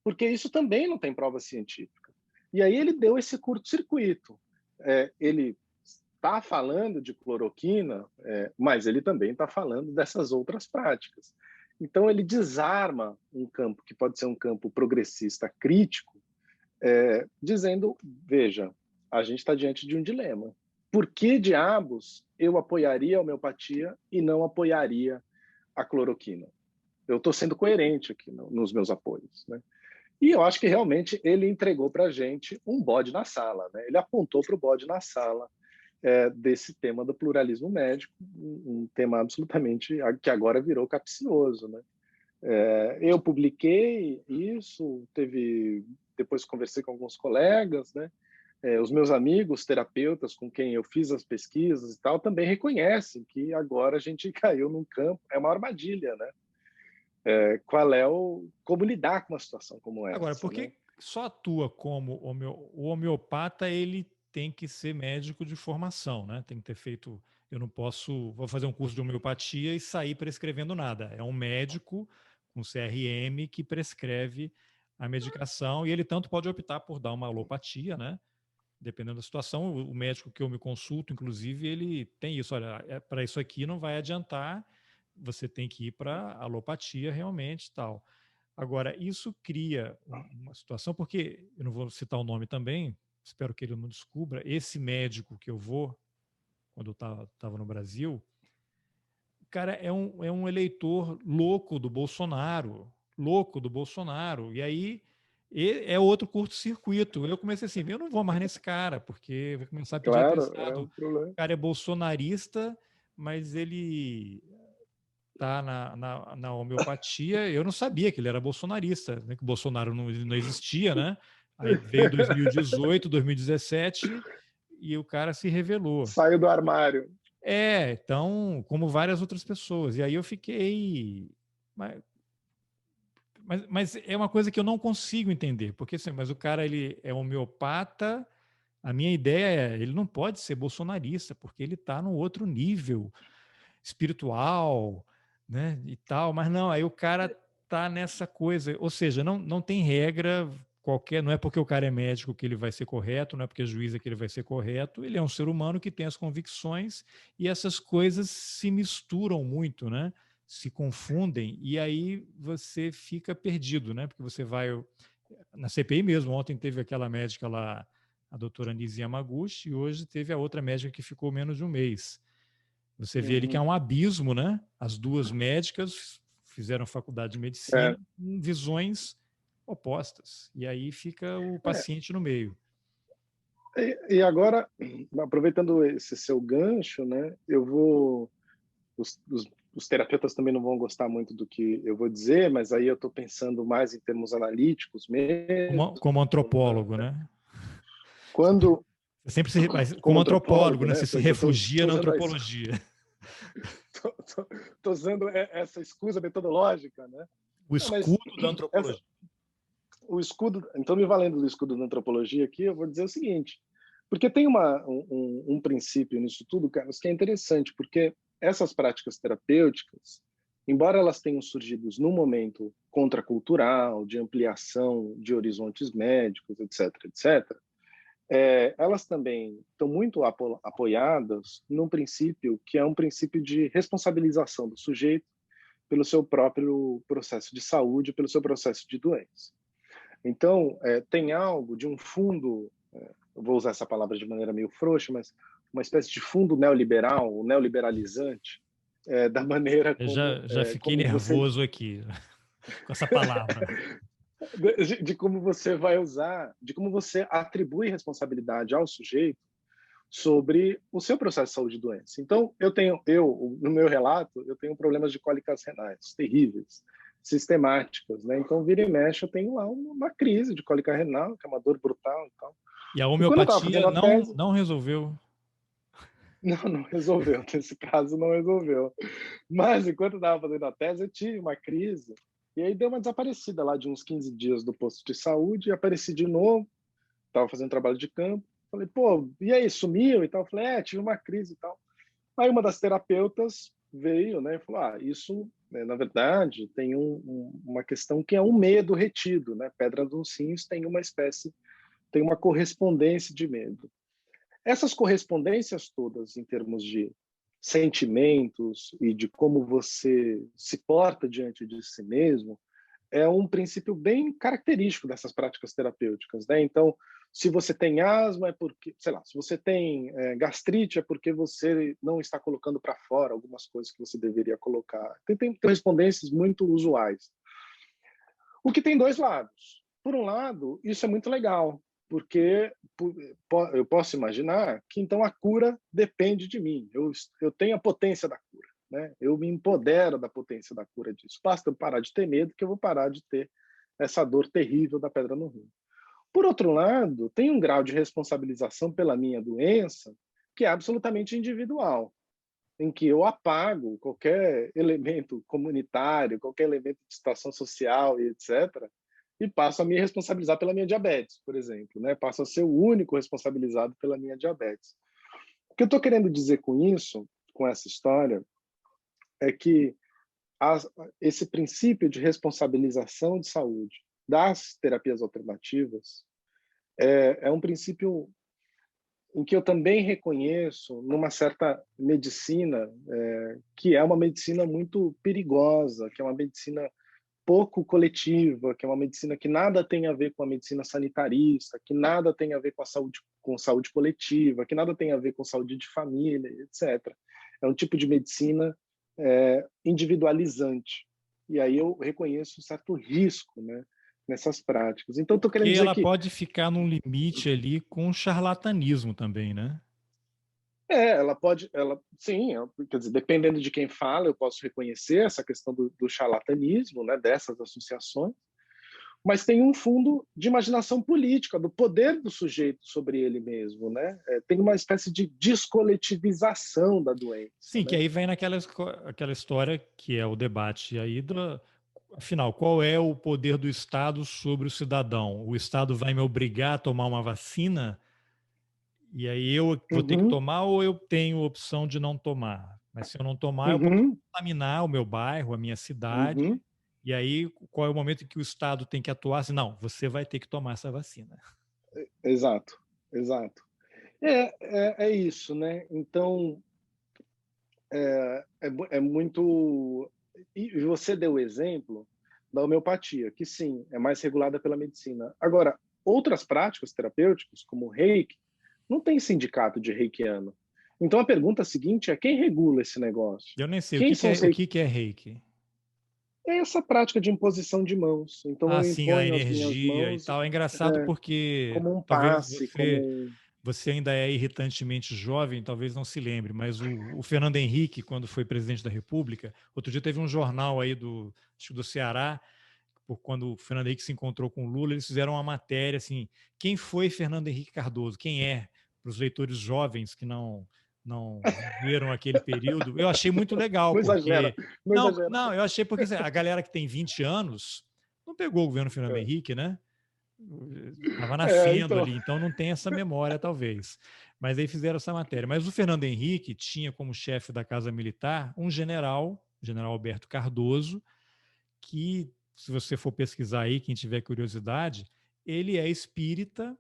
porque isso também não tem prova científica. E aí ele deu esse curto-circuito. Ele está falando de cloroquina, mas ele também está falando dessas outras práticas. Então ele desarma um campo que pode ser um campo progressista crítico, dizendo, veja, a gente está diante de um dilema. Por que diabos eu apoiaria a homeopatia e não apoiaria a cloroquina. Eu estou sendo coerente aqui nos meus apoios, né? E eu acho que realmente ele entregou para a gente um bode na sala, né? Ele apontou para o bode na sala desse tema do pluralismo médico, um tema absolutamente que agora virou capcioso, né? Eu publiquei isso, depois conversei com alguns colegas, né? Os meus amigos terapeutas com quem eu fiz as pesquisas e tal também reconhecem que agora a gente caiu num campo, é uma armadilha, né? Como lidar com uma situação como essa. Agora, por que né? só atua como o homeopata, ele tem que ser médico de formação, né? Tem que ter feito. Eu não posso, vou fazer um curso de homeopatia e sair prescrevendo nada. É um médico com CRM que prescreve a medicação e ele tanto pode optar por dar uma alopatia, né? Dependendo da situação, o médico que eu me consulto, inclusive, ele tem isso. Olha, para isso aqui não vai adiantar, você tem que ir para alopatia realmente, tal. Agora, isso cria uma situação, porque eu não vou citar o nome também, espero que ele não descubra. Esse médico que eu vou, quando eu estava no Brasil, o cara é um eleitor louco do Bolsonaro, louco do Bolsonaro. E aí é outro curto-circuito. Eu comecei assim, eu não vou mais nesse cara, porque vai começar a pedir Claro, é atestado. um problema. O cara é bolsonarista, mas ele tá na homeopatia. Eu não sabia que ele era bolsonarista, né? Que o Bolsonaro não existia, né? Aí veio 2018, 2017 e o cara se revelou. Saiu do armário. Então, como várias outras pessoas. E aí eu fiquei. Mas é uma coisa que eu não consigo entender, porque assim, mas o cara ele é homeopata. A minha ideia é, ele não pode ser bolsonarista, porque ele está no outro nível espiritual, né, e tal, mas não, aí o cara tá nessa coisa, ou seja, não tem regra qualquer, não é porque o cara é médico que ele vai ser correto, não é porque é juiz é que ele vai ser correto, ele é um ser humano que tem as convicções e essas coisas se misturam muito, né? Se confundem e aí você fica perdido, né? Porque você vai na CPI mesmo, ontem teve aquela médica lá, a doutora Nisi Yamaguchi, e hoje teve a outra médica que ficou menos de um mês. Você vê ali que há um abismo, né? As duas médicas fizeram faculdade de medicina com visões opostas. E aí fica o paciente no meio. E agora, aproveitando esse seu gancho, né? Eu vou. Os terapeutas também não vão gostar muito do que eu vou dizer, mas aí eu estou pensando mais em termos analíticos mesmo. Como antropólogo, né? Quando, Você sempre se, mas como como antropólogo, antropólogo, né? né? Você se Eu estou refugia na usando antropologia. usando essa escusa metodológica, né? O escudo da antropologia. O escudo, então, me valendo do escudo da antropologia aqui, eu vou dizer o seguinte, porque tem um princípio nisso tudo, Carlos, que é interessante, porque essas práticas terapêuticas, embora elas tenham surgido num momento contracultural, de ampliação de horizontes médicos, etc., etc., elas também estão muito apoiadas num princípio que é um princípio de responsabilização do sujeito pelo seu próprio processo de saúde, pelo seu processo de doença. Então, tem algo de um fundo, eu vou usar essa palavra de maneira meio frouxa, mas uma espécie de fundo neoliberal, neoliberalizante, da maneira Eu como, já fiquei como você... nervoso aqui com essa palavra. De como você vai usar, de como você atribui responsabilidade ao sujeito sobre o seu processo de saúde e doença. Então, no meu relato, eu tenho problemas de cólicas renais terríveis, sistemáticas, né? Então, vira e mexe, eu tenho lá uma crise de cólica renal, que é uma dor brutal e tal. E a E quando eu estava homeopatia fazendo a tese, não resolveu. não resolveu, nesse caso não resolveu. Mas enquanto eu estava fazendo a tese, eu tive uma crise, e aí deu uma desaparecida lá de uns 15 dias do posto de saúde, e apareci de novo, estava fazendo trabalho de campo, falei, pô, e aí, sumiu e tal? Falei, tive uma crise e tal. Aí uma das terapeutas veio, né, e falou, isso, na verdade, tem uma questão que é um medo retido, né? Pedra dos Rins tem tem uma correspondência de medo. Essas correspondências todas, em termos de sentimentos e de como você se porta diante de si mesmo, é um princípio bem característico dessas práticas terapêuticas, né? Então, Se você tem asma, é porque, sei lá, se você tem gastrite, é porque você não está colocando para fora algumas coisas que você deveria colocar. Tem correspondências muito usuais. O que tem dois lados. Por um lado, isso é muito legal, porque eu posso imaginar que então a cura depende de mim. Eu tenho a potência da cura, né? Eu me empodero da potência da cura disso. Basta eu parar de ter medo que eu vou parar de ter essa dor terrível da pedra no rim. Por outro lado, tem um grau de responsabilização pela minha doença que é absolutamente individual, em que eu apago qualquer elemento comunitário, qualquer elemento de situação social e etc., e passo a me responsabilizar pela minha diabetes, por exemplo, né? Passo a ser o único responsabilizado pela minha diabetes. O que eu estou querendo dizer com isso, com essa história, é que esse princípio de responsabilização de saúde das terapias alternativas é um princípio em que eu também reconheço numa certa medicina, que é uma medicina muito perigosa, que é uma medicina pouco coletiva, que é uma medicina que nada tem a ver com a medicina sanitarista, que nada tem a ver com saúde coletiva, que nada tem a ver com saúde de família, etc. É um tipo de medicina individualizante. E aí eu reconheço um certo risco, né, nessas práticas. Então, estou querendo Porque dizer ela que pode ficar num limite ali com o charlatanismo também, né? sim, quer dizer, dependendo de quem fala, eu posso reconhecer essa questão do charlatanismo, né, dessas associações, mas tem um fundo de imaginação política, do poder do sujeito sobre ele mesmo, né? Tem uma espécie de descoletivização da doença, Sim, que né? aí vem aquela história que é o debate aí afinal, qual é o poder do Estado sobre o cidadão? O Estado vai me obrigar a tomar uma vacina e aí eu vou ter que Uhum, tomar ou eu tenho opção de não tomar? Mas se eu não tomar, eu posso uhum, contaminar o meu bairro, a minha cidade. uhum. E aí, qual é o momento em que o Estado tem que atuar? Assim, não, você vai ter que tomar essa vacina. Exato, exato. É isso, né? Então, é muito. E você deu o exemplo da homeopatia, que sim, é mais regulada pela medicina. Agora, outras práticas terapêuticas, como o reiki, não tem sindicato de reikiano. Então a pergunta seguinte é: quem regula esse negócio? Eu nem sei, Quem são os o reiki? que que é reiki? É essa prática de imposição de mãos. Então Ah, eu sim, a imponho as minhas energia e mãos tal. É engraçado é, porque como um talvez passe, como um. você ainda é irritantemente jovem, talvez não se lembre, mas o Fernando Henrique, quando foi presidente da República, outro dia teve um jornal aí acho que do Ceará, quando o Fernando Henrique se encontrou com o Lula, eles fizeram uma matéria assim, quem foi Fernando Henrique Cardoso? Quem é? Para os leitores jovens que não viveram aquele período. Eu achei muito legal, Não exagera, porque não exagera. não, eu achei porque assim, a galera que tem 20 anos não pegou o governo Fernando É, Henrique, né? Estava nascendo então. ali, então não tem essa memória, talvez. Mas aí fizeram essa matéria. Mas o Fernando Henrique tinha como chefe da Casa Militar um general, o general Alberto Cardoso, que, se você for pesquisar aí, quem tiver curiosidade, ele é espírita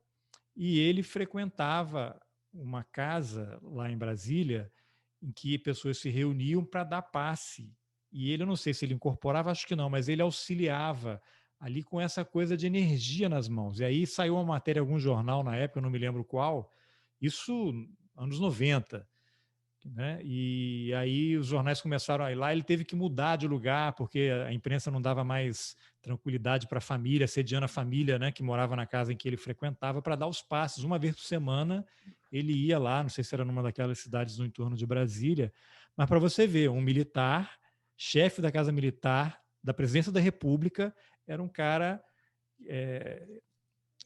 e ele frequentava uma casa lá em Brasília em que pessoas se reuniam para dar passe. E ele, eu não sei se ele incorporava, acho que não, mas ele auxiliava ali com essa coisa de energia nas mãos. E aí saiu uma matéria em algum jornal na época, eu não me lembro qual, isso anos 90, né? E aí os jornais começaram a ir lá, ele teve que mudar de lugar porque a imprensa não dava mais tranquilidade para a família, sediando a família, né, que morava na casa em que ele frequentava, para dar os passes. Uma vez por semana ele ia lá, não sei se era numa daquelas cidades no entorno de Brasília, mas para você ver, um militar, chefe da Casa Militar, da Presidência da República, era um cara é,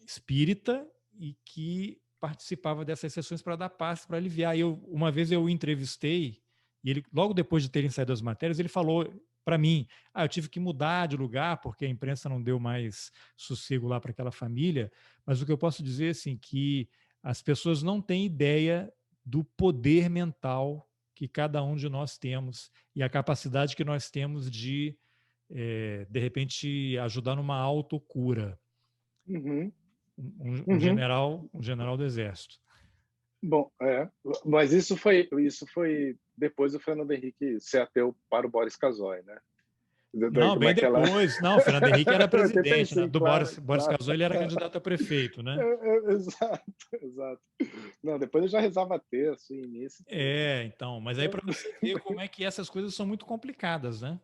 espírita e que participava dessas sessões para dar passe, para aliviar. Uma vez eu o entrevistei e ele, logo depois de terem saído as matérias, ele falou para mim: eu tive que mudar de lugar porque a imprensa não deu mais sossego lá para aquela família. Mas o que eu posso dizer assim que as pessoas não têm ideia do poder mental que cada um de nós temos e a capacidade que nós temos de repente, ajudar numa autocura. Uhum, Um uhum. general do exército. Bom, mas isso foi depois do Fernando Henrique ser ateu para o Boris Casoy, né? Não, bem Naquela... depois. Não, o Fernando Henrique era presidente, né? 85, Do claro, Boris claro. Casoy, ele era candidato a prefeito, né? Exato, exato. Não, depois eu já rezava terço, início, tudo. Então, mas aí para você ver como é que essas coisas são muito complicadas, né?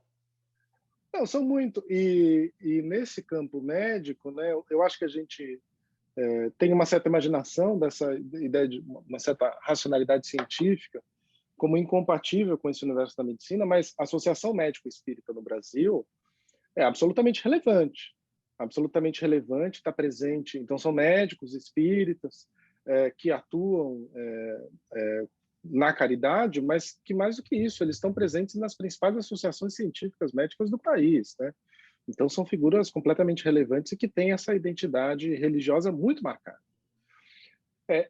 Não, são muito. E nesse campo médico, né, eu acho que a gente tem uma certa imaginação dessa ideia de uma certa racionalidade científica como incompatível com esse universo da medicina, mas a Associação Médico-Espírita no Brasil é absolutamente relevante, está presente. Então, são médicos espíritas que atuam na caridade, mas que mais do que isso, eles estão presentes nas principais associações científicas médicas do país, né? Então, são figuras completamente relevantes e que têm essa identidade religiosa muito marcada.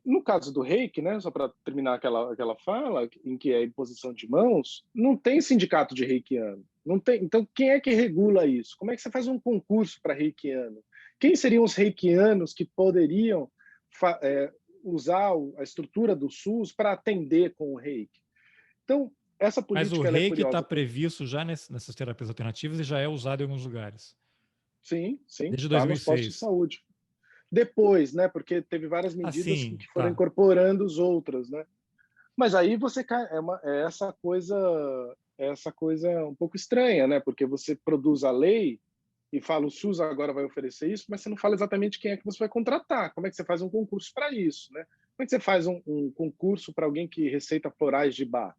No caso do reiki, né, só para terminar aquela fala, em que é a imposição de mãos, não tem sindicato de reikiano. Não tem. Então, quem é que regula isso? Como é que você faz um concurso para reikiano? Quem seriam os reikianos que poderiam usar a estrutura do SUS para atender com o reiki? Então, essa Mas o política ela é reiki está curiosa. previsto já nessas terapias alternativas e já é usado em alguns lugares. Sim, Desde está nos postos de 2006. saúde. Depois, né, porque teve várias medidas Assim, que foram tá. incorporando os outros, né? Mas aí você cai, é essa coisa um pouco estranha, né? Porque você produz a lei e fala o SUS agora vai oferecer isso, mas você não fala exatamente quem é que você vai contratar. Como é que você faz um concurso para isso, né? Como é que você faz um concurso para alguém que receita florais de bar?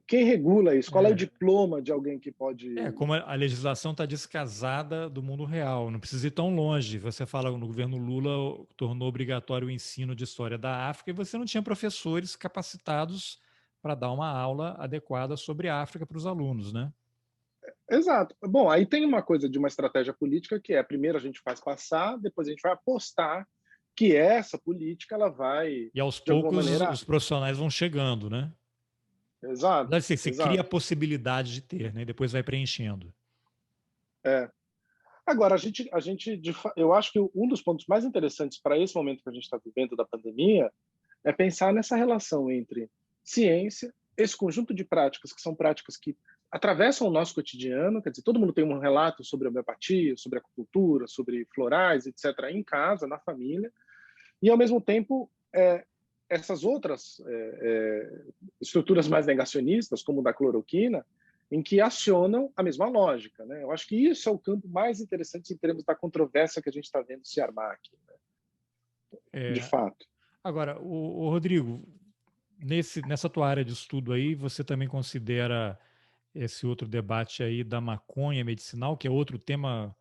Quem regula isso? Qual é o diploma de alguém que pode... Como a legislação está descasada do mundo real, não precisa ir tão longe. Você fala no governo Lula tornou obrigatório o ensino de história da África e você não tinha professores capacitados para dar uma aula adequada sobre a África para os alunos, né? Exato. Bom, aí tem uma coisa de uma estratégia política que é, primeiro a gente faz passar, depois a gente vai apostar que essa política ela vai, E aos de alguma poucos maneira... os profissionais vão chegando, né? Exato, Você cria a exato. possibilidade de ter, né? E depois vai preenchendo. É. Agora, eu acho que um dos pontos mais interessantes para esse momento que a gente está vivendo da pandemia é pensar nessa relação entre ciência, esse conjunto de práticas que são práticas que atravessam o nosso cotidiano, quer dizer, todo mundo tem um relato sobre homeopatia, sobre acupuntura, sobre florais, etc., em casa, na família, e ao mesmo tempo essas outras estruturas mais negacionistas, como o da cloroquina, em que acionam a mesma lógica, né? Eu acho que isso é o campo mais interessante em termos da controvérsia que a gente está vendo se armar aqui, né? De fato. Agora, o Rodrigo, nessa tua área de estudo aí, você também considera esse outro debate aí da maconha medicinal, que é outro tema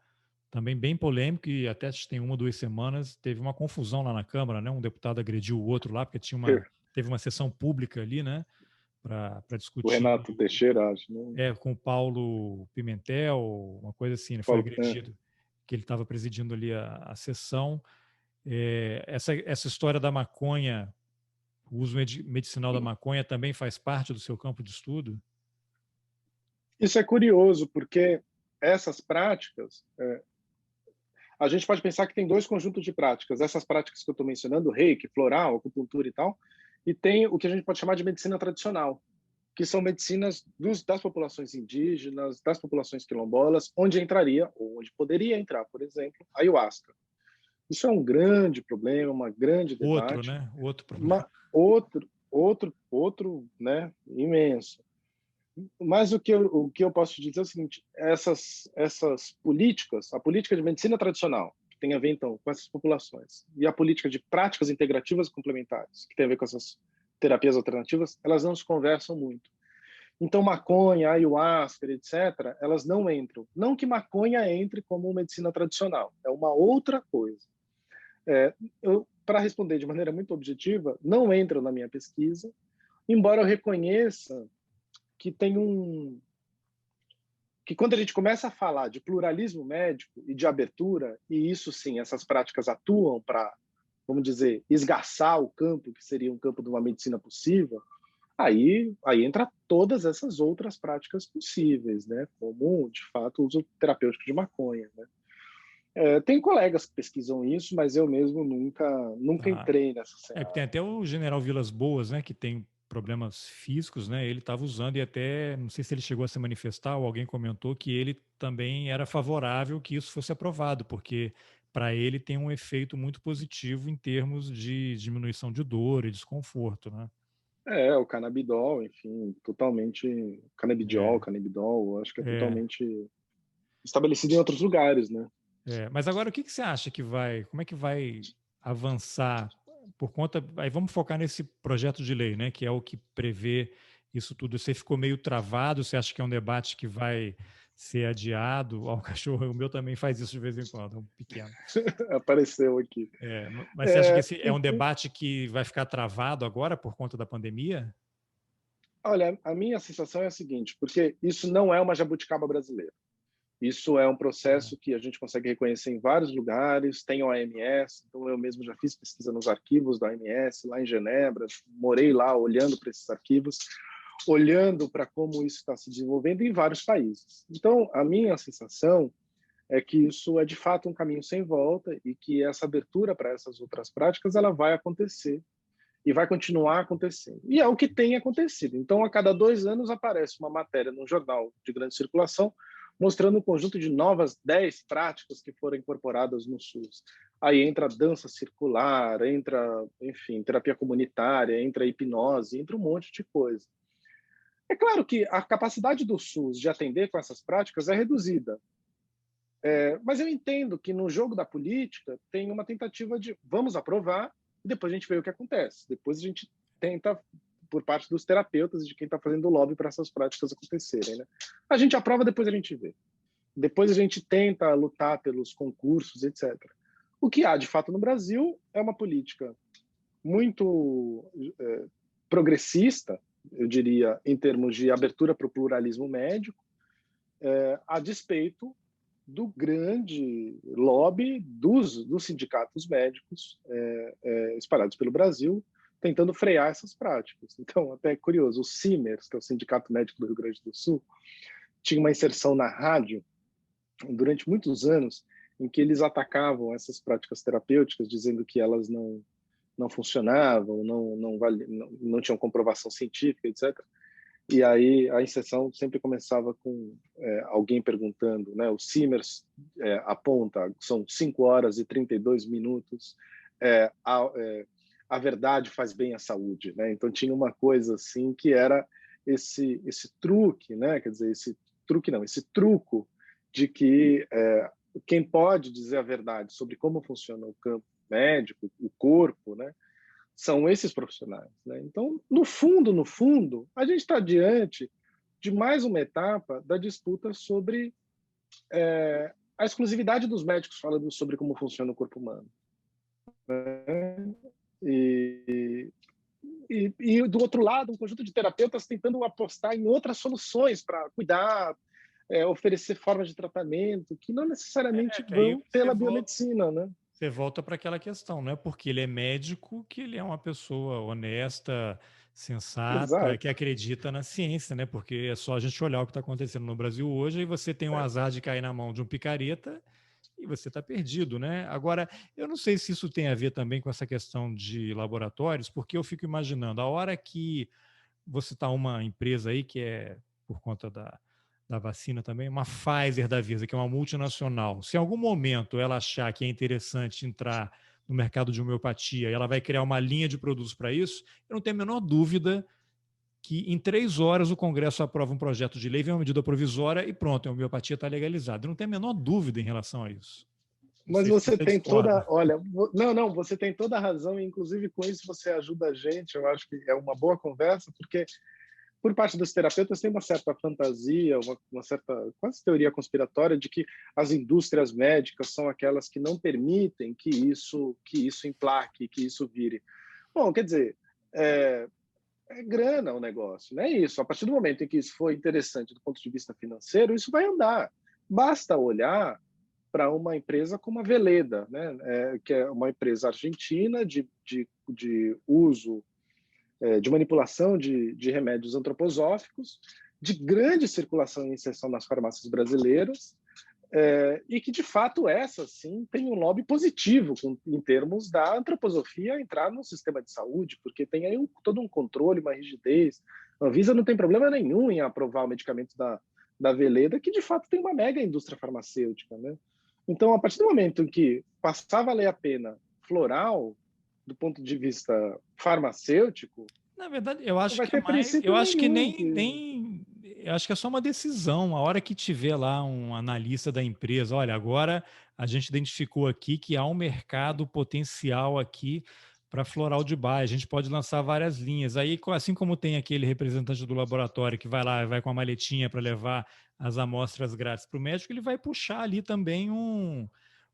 também bem polêmico e até tem 1 ou 2 semanas teve uma confusão lá na Câmara, né? Um deputado agrediu o outro lá porque teve uma sessão pública ali, né? Para O discutir Renato Teixeira, acho, né? com o Paulo Pimentel, uma coisa assim, né? Foi Paulo, agredido, que ele estava presidindo ali a sessão. Essa história da maconha, o uso medicinal da maconha também faz parte do seu campo de estudo? Isso é curioso, porque essas práticas, a gente pode pensar que tem dois conjuntos de práticas. Essas práticas que eu estou mencionando, reiki, floral, acupuntura e tal, e tem o que a gente pode chamar de medicina tradicional, que são medicinas das populações indígenas, das populações quilombolas, onde entraria, ou onde poderia entrar, por exemplo, a ayahuasca. Isso é um grande problema, um grande Outro, debate, né? Outro problema. outro, né, imenso. Mas o que eu posso te dizer é o seguinte: essas políticas, a política de medicina tradicional, que tem a ver então com essas populações, e a política de práticas integrativas complementares, que tem a ver com essas terapias alternativas, elas não se conversam muito. Então, maconha, ayahuasca, etc., elas não entram. Não que maconha entre como medicina tradicional, é uma outra coisa. Para responder de maneira muito objetiva, não entram na minha pesquisa, embora eu reconheça que que quando a gente começa a falar de pluralismo médico e de abertura, e isso sim, essas práticas atuam para, vamos dizer, esgarçar o campo, que seria um campo de uma medicina possível, aí entra todas essas outras práticas possíveis, né? Como, de fato, o uso terapêutico de maconha, né? Tem colegas que pesquisam isso, mas eu mesmo nunca entrei nessa Tem seara. até o general Vilas Boas, né, que tem problemas físicos, né? Ele estava usando e até, não sei se ele chegou a se manifestar ou alguém comentou que ele também era favorável que isso fosse aprovado, porque para ele tem um efeito muito positivo em termos de diminuição de dor e desconforto, né? O canabidol, enfim, totalmente canabidiol, É, canabidol, acho que é é, totalmente estabelecido em outros lugares, né? Mas agora o que que você acha que vai, como é que vai avançar por conta, aí vamos focar nesse projeto de lei, né, que é o que prevê isso tudo. Você ficou meio travado, você acha que é um debate que vai ser adiado? Ó, o cachorro, o meu também faz isso de vez em quando, um pequeno. Apareceu aqui. Mas você acha que esse é um Então, debate que vai ficar travado agora por conta da pandemia? olha, a minha sensação é a seguinte, porque isso não é uma jabuticaba brasileira. Isso é um processo que a gente consegue reconhecer em vários lugares, tem a OMS, então eu mesmo já fiz pesquisa nos arquivos da OMS, lá em Genebra, morei lá olhando para esses arquivos, olhando para como isso está se desenvolvendo em vários países. Então, a minha sensação é que isso é de fato um caminho sem volta e que essa abertura para essas outras práticas ela vai acontecer e vai continuar acontecendo. E é o que tem acontecido. Então, a cada 2 anos aparece uma matéria no jornal de grande circulação mostrando um conjunto de novas 10 práticas que foram incorporadas no SUS. Aí entra dança circular, entra, enfim, terapia comunitária, entra hipnose, entra um monte de coisa. É claro que a capacidade do SUS de atender com essas práticas é reduzida, mas eu entendo que no jogo da política tem uma tentativa de vamos aprovar e depois a gente vê o que acontece. Depois a gente tenta, por parte dos terapeutas e de quem está fazendo lobby para essas práticas acontecerem. Né? A gente aprova, depois a gente vê. Depois a gente tenta lutar pelos concursos, etc. O que há, de fato, no Brasil é uma política muito progressista, eu diria, em termos de abertura para o pluralismo médico, a despeito do grande lobby dos sindicatos médicos espalhados pelo Brasil, tentando frear essas práticas. Então, até é curioso, o CIMERS, que é o Sindicato Médico do Rio Grande do Sul, tinha uma inserção na rádio durante muitos anos em que eles atacavam essas práticas terapêuticas, dizendo que elas não funcionavam, não tinham comprovação científica, etc. E aí a inserção sempre começava com alguém perguntando, né? O Simers aponta, são 5 horas e 32 minutos, a verdade faz bem à saúde, né? Então tinha uma coisa assim que era esse truque, né? Quer dizer, esse truque não, esse truco de que quem pode dizer a verdade sobre como funciona o campo médico, o corpo, né? São esses profissionais. Né? Então, no fundo, a gente está diante de mais uma etapa da disputa sobre a exclusividade dos médicos falando sobre como funciona o corpo humano. Né? E, do outro lado, um conjunto de terapeutas tentando apostar em outras soluções para cuidar, oferecer formas de tratamento que não necessariamente Que aí vão pela biomedicina, né? Você volta para aquela questão, não é porque ele é médico que ele é uma pessoa honesta, sensata, que Exato. acredita na ciência, né? Porque é só a gente olhar o que está acontecendo no Brasil hoje e você tem o azar de cair na mão de um picareta e você está perdido, né? Agora, eu não sei se isso tem a ver também com essa questão de laboratórios, porque eu fico imaginando, a hora que você está uma empresa aí que é por conta da vacina também, uma Pfizer da vida, que é uma multinacional. Se em algum momento ela achar que é interessante entrar no mercado de homeopatia e ela vai criar uma linha de produtos para isso, eu não tenho a menor dúvida que em 3 horas o Congresso aprova um projeto de lei, vem uma medida provisória e pronto, a homeopatia está legalizada. Eu não tenho a menor dúvida em relação a isso. Não Mas sei se você você tem discorda. toda, olha, não, você tem toda a razão, e inclusive com isso você ajuda a gente, eu acho que é uma boa conversa, porque por parte dos terapeutas tem uma certa fantasia, uma certa quase teoria conspiratória de que as indústrias médicas são aquelas que não permitem que isso emplaque, que isso vire. Bom, quer dizer, é grana o negócio, não é isso. A partir do momento em que isso for interessante do ponto de vista financeiro, isso vai andar. Basta olhar para uma empresa como a Veleda, né? Que é uma empresa argentina de uso, de manipulação de remédios antroposóficos, de grande circulação e inserção nas farmácias brasileiras, E que, de fato, essa, sim, tem um lobby positivo em termos da antroposofia entrar no sistema de saúde, porque tem aí todo um controle, uma rigidez. A Anvisa não tem problema nenhum em aprovar o medicamento da Veleda, que, de fato, tem uma mega indústria farmacêutica, né? Então, a partir do momento em que passar a valer a pena Floral, do ponto de vista farmacêutico, Na verdade, eu não acho vai que é ter mais, eu princípio acho que nenhum. eu acho que é só uma decisão. A hora que tiver lá um analista da empresa, olha, agora a gente identificou aqui que há um mercado potencial aqui para floral de baia. A gente pode lançar várias linhas. Aí, assim como tem aquele representante do laboratório que vai lá, vai com a maletinha para levar as amostras grátis para o médico, ele vai puxar ali também um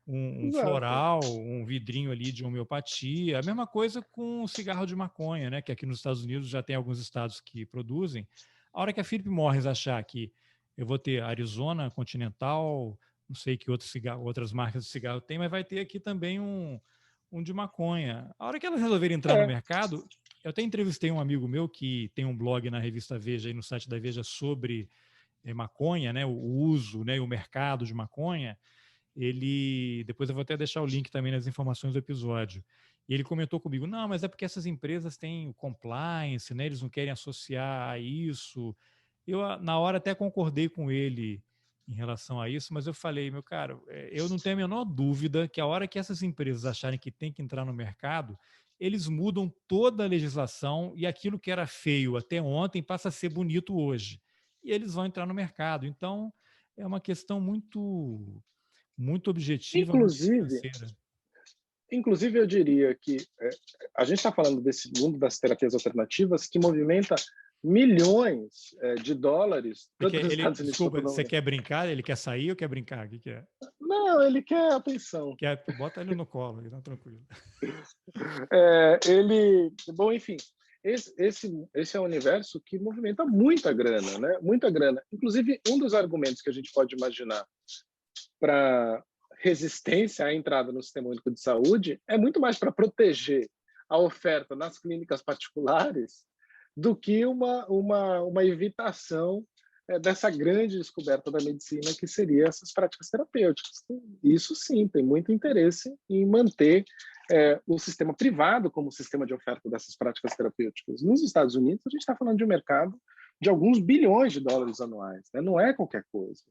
Exato. floral, um vidrinho ali de homeopatia. A mesma coisa com cigarro de maconha, né? Que aqui nos Estados Unidos já tem alguns estados que produzem. A hora que a Philip Morris achar que eu vou ter Arizona Continental, não sei que outras marcas de cigarro tem, mas vai ter aqui também um de maconha. A hora que elas resolverem entrar no É, mercado, eu até entrevistei um amigo meu que tem um blog na revista Veja, aí no site da Veja, sobre maconha, né? O uso, né? E o mercado de maconha. Ele, depois eu vou até deixar o link também nas informações do episódio. E ele comentou comigo, não, mas é porque essas empresas têm o compliance, né? Eles não querem associar a isso. Eu, na hora, até concordei com ele em relação a isso, mas eu falei, meu caro, eu não tenho a menor dúvida que a hora que essas empresas acharem que tem que entrar no mercado, eles mudam toda a legislação e aquilo que era feio até ontem passa a ser bonito hoje. E eles vão entrar no mercado. Então, é uma questão muito objetiva, muito inclusive, financeira. inclusive, eu diria que a gente está falando desse mundo das terapias alternativas que movimenta milhões de dólares, tanto nos Estados Unidos Desculpa, quanto você no... quer brincar? Ele quer sair ou quer brincar? O que é? Não, ele quer atenção. Bota ele no colo, ele tá tranquilo. Bom, enfim, esse é um universo que movimenta muita grana, né? Muita grana. Inclusive, um dos argumentos que a gente pode imaginar para resistência à entrada no Sistema Único de Saúde é muito mais para proteger a oferta nas clínicas particulares do que uma evitação dessa grande descoberta da medicina que seria essas práticas terapêuticas. Isso sim, tem muito interesse em manter o sistema privado como sistema de oferta dessas práticas terapêuticas. Nos Estados Unidos, a gente está falando de um mercado de alguns bilhões de dólares anuais, né? Não é qualquer coisa.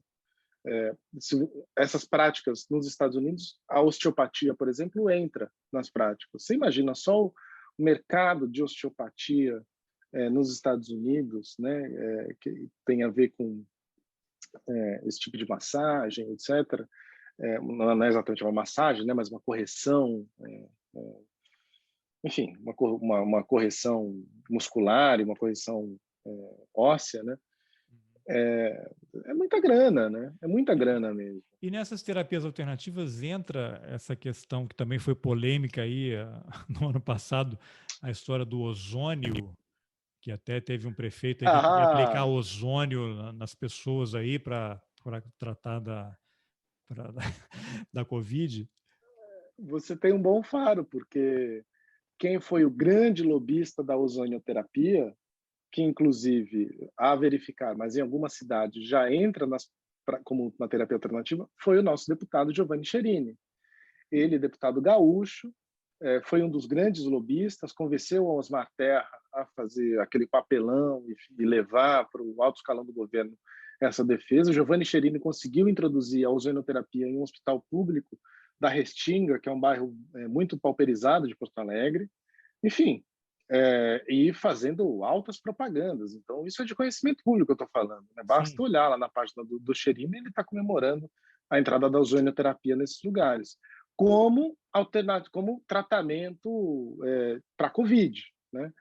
Essas práticas nos Estados Unidos, a osteopatia, por exemplo, entra nas práticas. Você imagina só o mercado de osteopatia nos Estados Unidos, né, que tem a ver com esse tipo de massagem, etc. Não é exatamente uma massagem, né, mas uma correção, enfim, uma correção muscular e uma correção óssea, né? É muita grana, né? É muita grana mesmo. E nessas terapias alternativas entra essa questão que também foi polêmica aí no ano passado, a história do ozônio, que até teve um prefeito aí que queria aplicar Ah, ozônio nas pessoas aí para tratar pra, da Covid. você tem um bom faro, porque quem foi o grande lobista da ozonioterapia, que inclusive, a verificar, mas em algumas cidades já entra como uma terapia alternativa, foi o nosso deputado Giovanni Cherini. Ele, deputado gaúcho, foi um dos grandes lobistas, convenceu o Osmar Terra a fazer aquele papelão e levar para o alto escalão do governo essa defesa. O Giovanni Cherini conseguiu introduzir a ozonoterapia em um hospital público da Restinga, que é um bairro muito pauperizado de Porto Alegre. Enfim, e fazendo altas propagandas. Então, isso é de conhecimento público que eu estou falando. Né? Basta Sim. olhar lá na página do Cherini, ele está comemorando a entrada da ozonoterapia nesses lugares, como tratamento para a Covid. Né?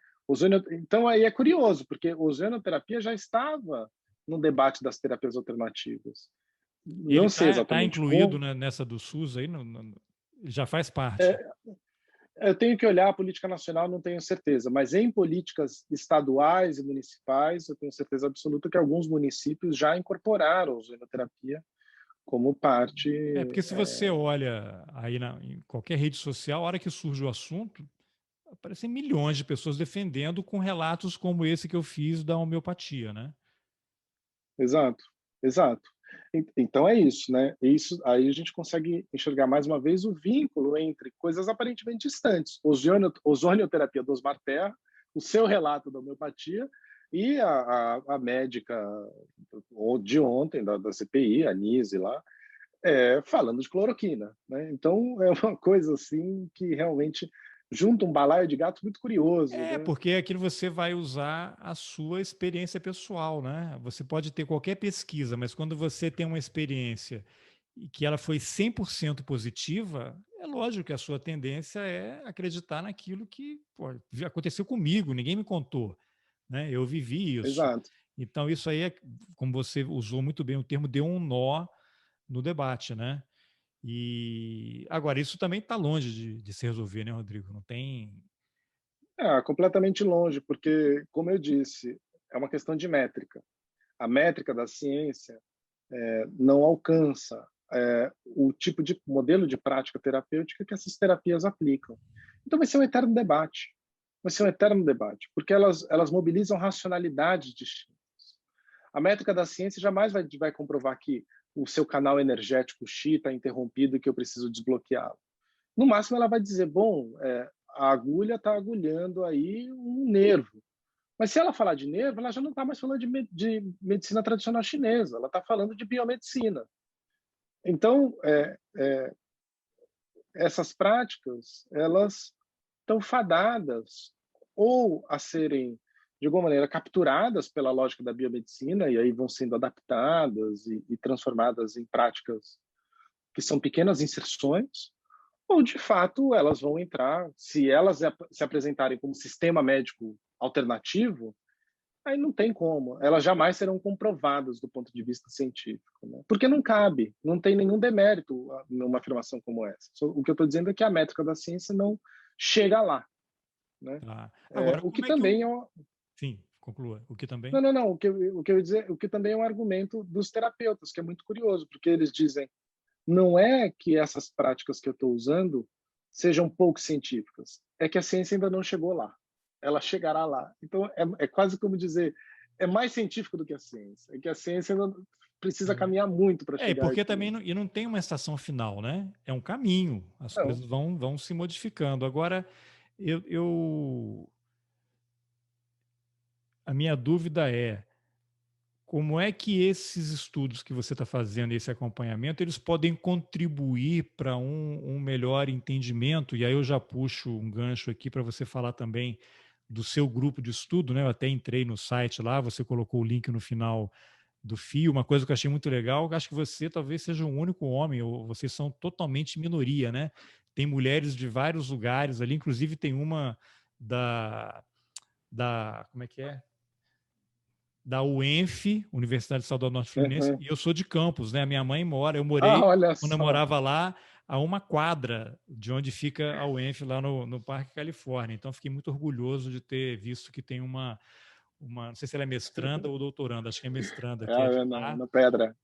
Então, aí é curioso, porque a ozonoterapia já estava no debate das terapias alternativas. Ele Não sei tá exatamente incluído, como. né, nessa do SUS aí, já faz parte. Eu tenho que olhar a política nacional, não tenho certeza, mas em políticas estaduais e municipais, eu tenho certeza absoluta que alguns municípios já incorporaram a ozonoterapia como parte. Porque se você olha aí em qualquer rede social, a hora que surge o assunto, aparecem milhões de pessoas defendendo com relatos como esse que eu fiz da homeopatia, né? Exato, exato. Então é isso, né? Isso, aí a gente consegue enxergar mais uma vez o vínculo entre coisas aparentemente distantes. Ozonioterapia do Osmar Terra, o seu relato da homeopatia e a médica de ontem, da CPI, a Nise lá, falando de cloroquina, né? Então é uma coisa assim que realmente junta um balaio de gatos muito curioso, É, né? porque aquilo você vai usar a sua experiência pessoal, né? Você pode ter qualquer pesquisa, mas quando você tem uma experiência e que ela foi 100% positiva, é lógico que a sua tendência é acreditar naquilo que, pô, aconteceu comigo, ninguém me contou, né? Eu vivi isso. Exato. Então, isso aí é, como você usou muito bem o termo, deu um nó no debate, né? E agora, isso também está longe de se resolver, né, Rodrigo? Não tem. Completamente longe, porque, como eu disse, é uma questão de métrica. A métrica da ciência não alcança o tipo de modelo de prática terapêutica que essas terapias aplicam. Então vai ser um eterno debate. Vai ser um eterno debate, porque elas mobilizam racionalidades distintas. A métrica da ciência jamais vai comprovar que o seu canal energético X está interrompido e que eu preciso desbloqueá-lo. No máximo, ela vai dizer, bom, a agulha está agulhando aí um nervo. Mas se ela falar de nervo, ela já não está mais falando de medicina tradicional chinesa, ela está falando de biomedicina. Então, essas práticas, elas estão fadadas ou a serem, de alguma maneira, capturadas pela lógica da biomedicina e aí vão sendo adaptadas e transformadas em práticas que são pequenas inserções, ou, de fato, elas vão entrar, se elas se apresentarem como sistema médico alternativo, aí não tem como. Elas jamais serão comprovadas do ponto de vista científico, né? Porque não cabe, não tem nenhum demérito numa afirmação como essa. O que eu estou dizendo é que a métrica da ciência não chega lá, né? Tá. Agora, O que como é que também o. é Sim, conclua. O que também? não. O que eu ia dizer, o que também é um argumento dos terapeutas, que é muito curioso, porque eles dizem não é que essas práticas que eu estou usando sejam pouco científicas, é que a ciência ainda não chegou lá. Ela chegará lá. Então, é quase como dizer, é mais científico do que a ciência. É que a ciência ainda precisa caminhar muito para É, chegar porque aqui. também e não tem uma estação final, né? É um caminho. As Não, coisas vão se modificando. Agora, a minha dúvida é como é que esses estudos que você está fazendo, esse acompanhamento, eles podem contribuir para um melhor entendimento? E aí eu já puxo um gancho aqui para você falar também do seu grupo de estudo, né? Eu até entrei no site lá, você colocou o link no final do fio, uma coisa que eu achei muito legal, acho que você talvez seja o único homem, ou vocês são totalmente minoria, né? Tem mulheres de vários lugares ali, inclusive tem uma da, como é que é? Da UENF, Universidade Estadual do Norte Fluminense, uhum. e eu sou de Campos, né? Minha mãe mora, eu morei, Olha quando eu só. morava lá, a uma quadra de onde fica a UENF, lá no Parque Califórnia. Então, fiquei muito orgulhoso de ter visto que tem não sei se ela é mestranda ou doutoranda, acho que é mestranda, que é de lá. Na pedra.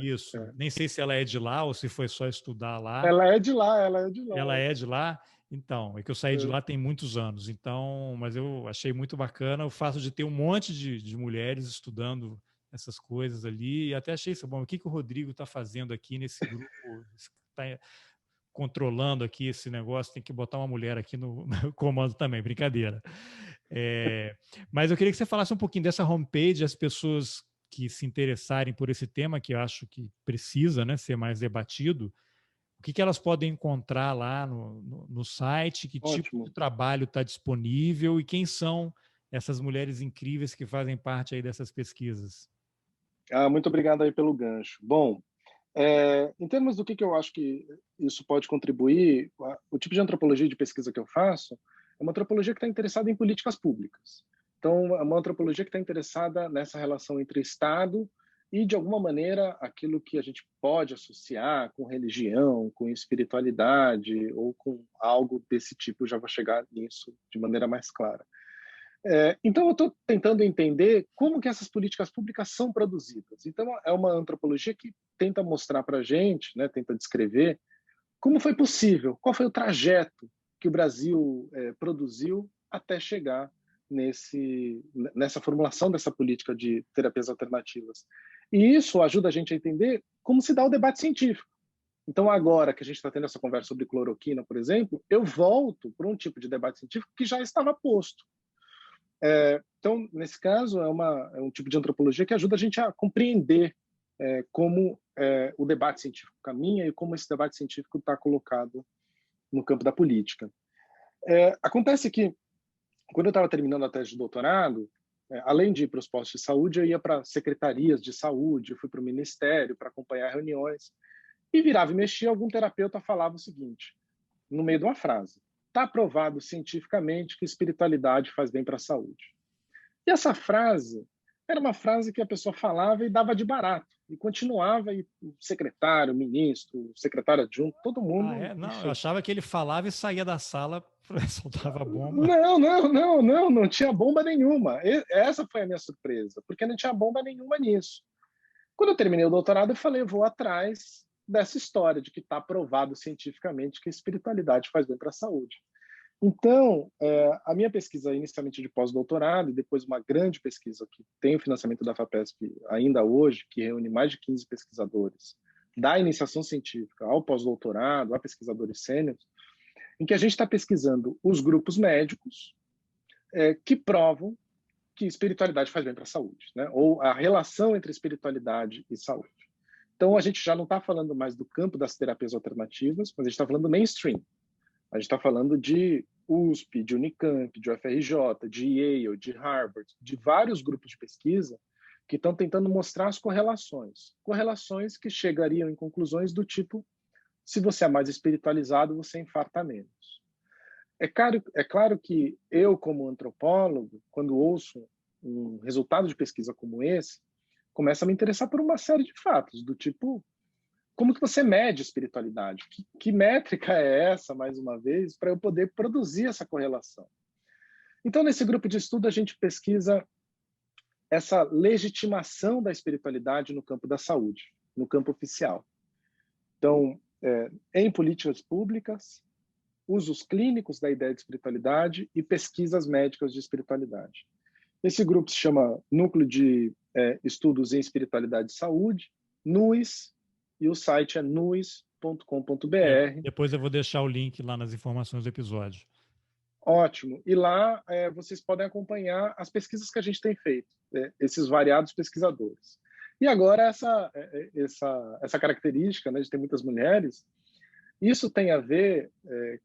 Isso. Nem sei se ela é de lá ou se foi só estudar lá. Ela é de lá, ela é de lá. Ela é de lá. Então, é que eu saí de lá tem muitos anos. Então, mas eu achei muito bacana o fato de ter um monte de mulheres estudando essas coisas ali. E até achei isso bom. O que o Rodrigo está fazendo aqui nesse grupo? Está controlando aqui esse negócio? Tem que botar uma mulher aqui no comando também. Brincadeira. Mas eu queria que você falasse um pouquinho dessa homepage, as pessoas que se interessarem por esse tema, que eu acho que precisa, né, ser mais debatido. O que elas podem encontrar lá no site, que tipo de Ótimo. trabalho está disponível e quem são essas mulheres incríveis que fazem parte aí dessas pesquisas? Muito obrigado aí pelo gancho. Bom, em termos do que eu acho que isso pode contribuir, o tipo de antropologia de pesquisa que eu faço é uma antropologia que está interessada em políticas públicas. Então, é uma antropologia que está interessada nessa relação entre Estado e, de alguma maneira, aquilo que a gente pode associar com religião, com espiritualidade ou com algo desse tipo. Eu já vou chegar nisso de maneira mais clara. Então, eu estou tentando entender como que essas políticas públicas são produzidas. Então, é uma antropologia que tenta mostrar para a gente, né, tenta descrever como foi possível, qual foi o trajeto que o Brasil produziu até chegar nessa formulação dessa política de terapias alternativas. E isso ajuda a gente a entender como se dá o debate científico. Então, agora que a gente está tendo essa conversa sobre cloroquina, por exemplo, eu volto para um tipo de debate científico que já estava posto. Então, nesse caso, é um tipo de antropologia que ajuda a gente a compreender como o debate científico caminha e como esse debate científico está colocado no campo da política. Acontece que, quando eu estava terminando a tese de doutorado, além de ir para os postos de saúde, eu ia para secretarias de saúde, eu fui para o ministério para acompanhar reuniões, e virava e mexia, algum terapeuta falava o seguinte, no meio de uma frase: está provado cientificamente que espiritualidade faz bem para a saúde. E essa frase era uma frase que a pessoa falava e dava de barato, e continuava, e o secretário, o ministro, o secretário adjunto, todo mundo... Não, eu achava que ele falava e saía da sala, soltava bomba. Não tinha bomba nenhuma. Essa foi a minha surpresa, porque não tinha bomba nenhuma nisso. Quando eu terminei o doutorado, eu falei, eu vou atrás dessa história de que está provado cientificamente que a espiritualidade faz bem para a saúde. Então, a minha pesquisa inicialmente de pós-doutorado e depois uma grande pesquisa que tem o financiamento da FAPESP ainda hoje, que reúne mais de 15 pesquisadores, da iniciação científica ao pós-doutorado, a pesquisadores sêniores, em que a gente está pesquisando os grupos médicos que provam que espiritualidade faz bem para a saúde, né? Ou a relação entre espiritualidade e saúde. Então, a gente já não está falando mais do campo das terapias alternativas, mas a gente está falando do mainstream. A gente está falando de USP, de Unicamp, de UFRJ, de Yale, de Harvard, de vários grupos de pesquisa que estão tentando mostrar as correlações. Correlações que chegariam em conclusões do tipo: se você é mais espiritualizado, você infarta menos. É claro que eu, como antropólogo, quando ouço um resultado de pesquisa como esse, começa a me interessar por uma série de fatos, do tipo, como que você mede espiritualidade? Que métrica é essa, mais uma vez, para eu poder produzir essa correlação? Então, nesse grupo de estudo, a gente pesquisa essa legitimação da espiritualidade no campo da saúde, no campo oficial. Então, em políticas públicas, usos clínicos da ideia de espiritualidade e pesquisas médicas de espiritualidade. Esse grupo se chama Núcleo de Estudos em Espiritualidade e Saúde, NUS, e o site é nuis.com.br. Depois eu vou deixar o link lá nas informações do episódio. Ótimo. E lá vocês podem acompanhar as pesquisas que a gente tem feito, esses variados pesquisadores. E agora essa característica, né, de ter muitas mulheres, isso tem a ver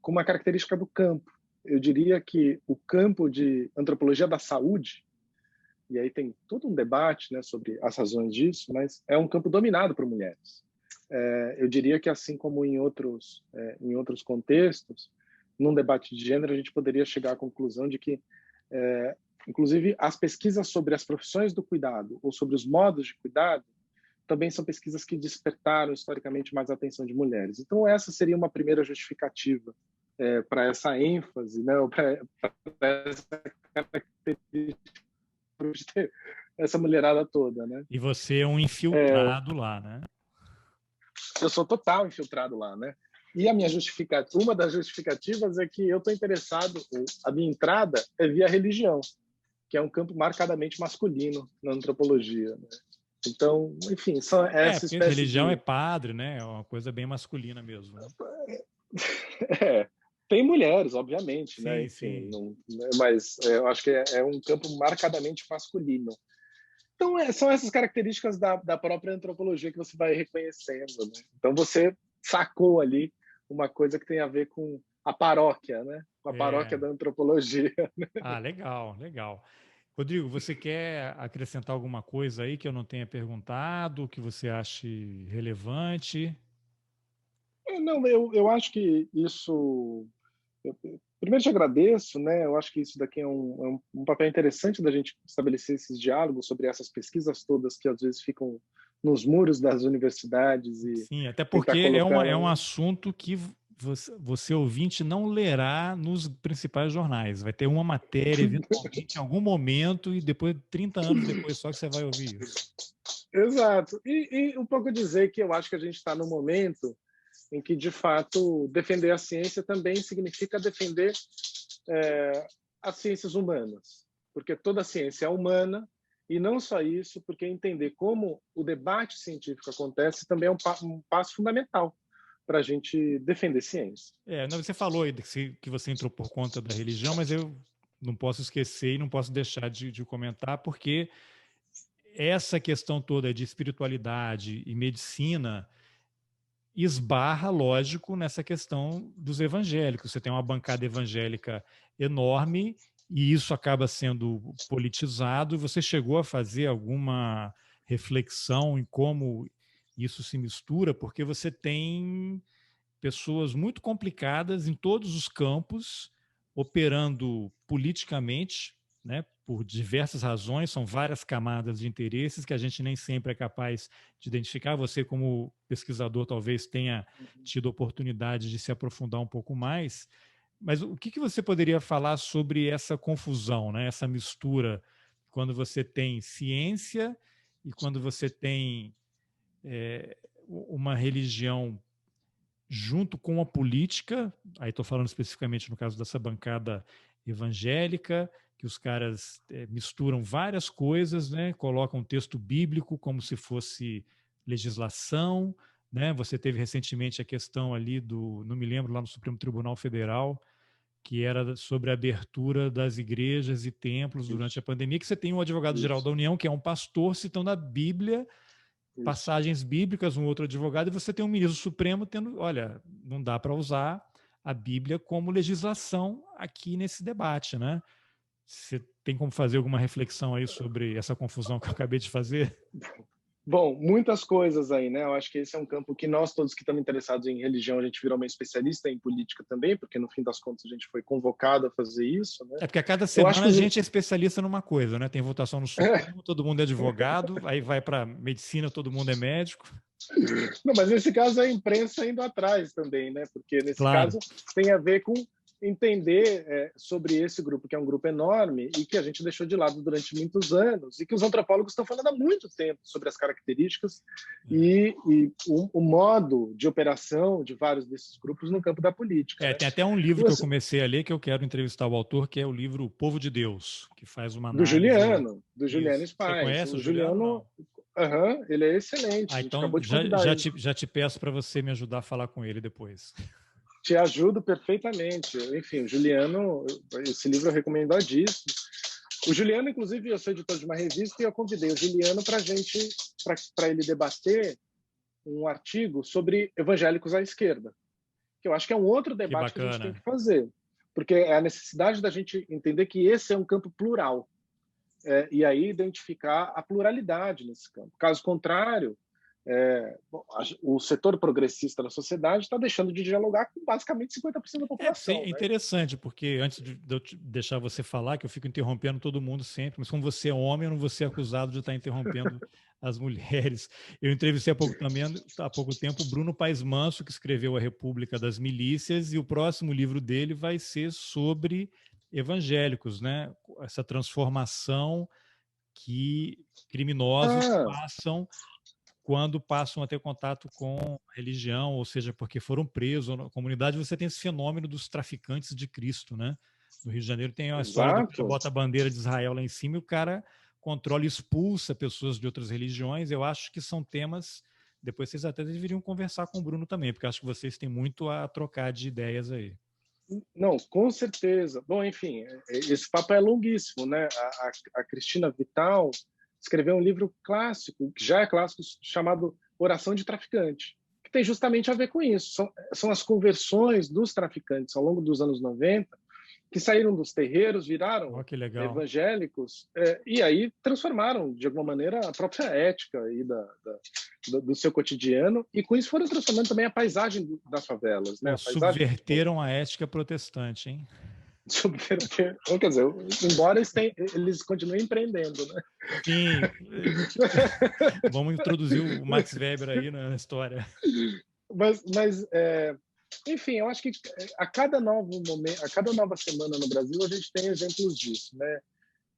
com uma característica do campo. Eu diria que o campo de antropologia da saúde, e aí tem todo um debate, né, sobre as razões disso, mas é um campo dominado por mulheres. Eu diria que, assim como em outros contextos, num debate de gênero, a gente poderia chegar à conclusão de que, inclusive, as pesquisas sobre as profissões do cuidado ou sobre os modos de cuidado também são pesquisas que despertaram historicamente mais a atenção de mulheres. Então, essa seria uma primeira justificativa para essa ênfase, né, para essa característica, essa mulherada toda, né? E você é um infiltrado lá, né? Eu sou total infiltrado lá, né? E a minha uma das justificativas é que eu estou interessado, a minha entrada é via religião, que é um campo marcadamente masculino na antropologia, né? Então, enfim, são essa espécie religião é padre, né? É uma coisa bem masculina mesmo. Né? Tem mulheres, obviamente, sim, né? Enfim, sim. Não, mas eu acho que é um campo marcadamente masculino. Então, são essas características da própria antropologia que você vai reconhecendo, né? Então, você sacou ali uma coisa que tem a ver com a paróquia, né? Com a paróquia da antropologia. Né? Ah, legal, legal. Rodrigo, você quer acrescentar alguma coisa aí que eu não tenha perguntado, que você ache relevante? Não, eu acho que isso... primeiro te agradeço, né? Eu acho que isso daqui é um papel interessante da gente estabelecer esses diálogos sobre essas pesquisas todas que às vezes ficam nos muros das universidades. E sim, até porque é um assunto que você ouvinte não lerá nos principais jornais. Vai ter uma matéria, eventualmente, em algum momento, e depois, 30 anos depois, só que você vai ouvir isso. Exato. E um pouco dizer que eu acho que a gente está num momento em que, de fato, defender a ciência também significa defender as ciências humanas. porque toda ciência é humana, e não só isso, porque entender como o debate científico acontece também é um passo fundamental para a gente defender ciência. Não, você falou aí que você entrou por conta da religião, mas eu não posso esquecer e não posso deixar de comentar, porque essa questão toda de espiritualidade e medicina esbarra, lógico, nessa questão dos evangélicos. Você tem uma bancada evangélica enorme e isso acaba sendo politizado. Você chegou a fazer alguma reflexão em como isso se mistura? Porque você tem pessoas muito complicadas em todos os campos, operando politicamente, né, por diversas razões, são várias camadas de interesses que a gente nem sempre é capaz de identificar. Você, como pesquisador, talvez tenha tido oportunidade de se aprofundar um pouco mais, mas o que você poderia falar sobre essa confusão, né, essa mistura, quando você tem ciência e quando você tem uma religião junto com a política, aí estou falando especificamente no caso dessa bancada evangélica, que os caras misturam várias coisas, né? Colocam um texto bíblico como se fosse legislação, né? Você teve recentemente a questão ali não me lembro, lá no Supremo Tribunal Federal, que era sobre a abertura das igrejas e templos durante a pandemia, que você tem um advogado-geral da União, que é um pastor, citando a Bíblia, passagens bíblicas, um outro advogado, e você tem um ministro supremo tendo, olha, não dá para usar a Bíblia como legislação aqui nesse debate, né? Você tem como fazer alguma reflexão aí sobre essa confusão que eu acabei de fazer? Bom, muitas coisas aí, né? Eu acho que esse é um campo que nós todos que estamos interessados em religião, a gente virou uma especialista em política também, porque no fim das contas a gente foi convocado a fazer isso, né? É porque a cada semana a gente é especialista numa coisa, né? Tem votação no Supremo, todo mundo é advogado, aí vai para medicina, todo mundo é médico. Não, mas nesse caso a imprensa indo atrás também, né? Porque nesse Claro. caso tem a ver com entender sobre esse grupo, que é um grupo enorme e que a gente deixou de lado durante muitos anos e que os antropólogos estão falando há muito tempo sobre as características e o modo de operação de vários desses grupos no campo da política. Né? Tem até um livro que eu comecei a ler que eu quero entrevistar o autor, que é o livro O Povo de Deus, que faz uma análise... Do Juliano Spaes. Você conhece o Juliano? Não. Ele é excelente. A gente então acabou de convidar ele. Já te peço para você me ajudar a falar com ele depois. Te ajudo perfeitamente. Enfim, o Juliano, esse livro eu recomendo recomendadíssimo. O Juliano, inclusive, eu sou editor de uma revista e eu convidei o Juliano para ele debater um artigo sobre evangélicos à esquerda, que eu acho que é um outro debate que a gente tem que fazer, porque é a necessidade da gente entender que esse é um campo plural, e aí identificar a pluralidade nesse campo. Caso contrário, o setor progressista da sociedade está deixando de dialogar com basicamente 50% da população. É interessante, porque antes de eu deixar você falar, que eu fico interrompendo todo mundo sempre, mas como você é homem, eu não vou ser acusado de estar interrompendo as mulheres. Eu entrevistei há pouco tempo o Bruno Paes Manso, que escreveu A República das Milícias, e o próximo livro dele vai ser sobre evangélicos, né? Essa transformação que criminosos passam quando passam a ter contato com religião, ou seja, porque foram presos na comunidade. Você tem esse fenômeno dos traficantes de Cristo, né? No Rio de Janeiro tem a história do cara bota a bandeira de Israel lá em cima e o cara controla e expulsa pessoas de outras religiões. Eu acho que são temas... Depois vocês até deveriam conversar com o Bruno também, porque acho que vocês têm muito a trocar de ideias aí. Não, com certeza. Bom, enfim, esse papo é longuíssimo, né? A Cristina Vital escreveu um livro clássico, que já é clássico, chamado Oração de Traficante, que tem justamente a ver com isso. São as conversões dos traficantes ao longo dos anos 90, que saíram dos terreiros, viraram evangélicos, e aí transformaram, de alguma maneira, a própria ética aí do seu cotidiano, e com isso foram transformando também a paisagem das favelas. Né? Subverteram a ética protestante, hein? Quer dizer, embora eles continuem empreendendo, né? Sim. Vamos introduzir o Max Weber aí na história. Mas enfim, eu acho que a cada novo momento, a cada nova semana no Brasil, a gente tem exemplos disso, né?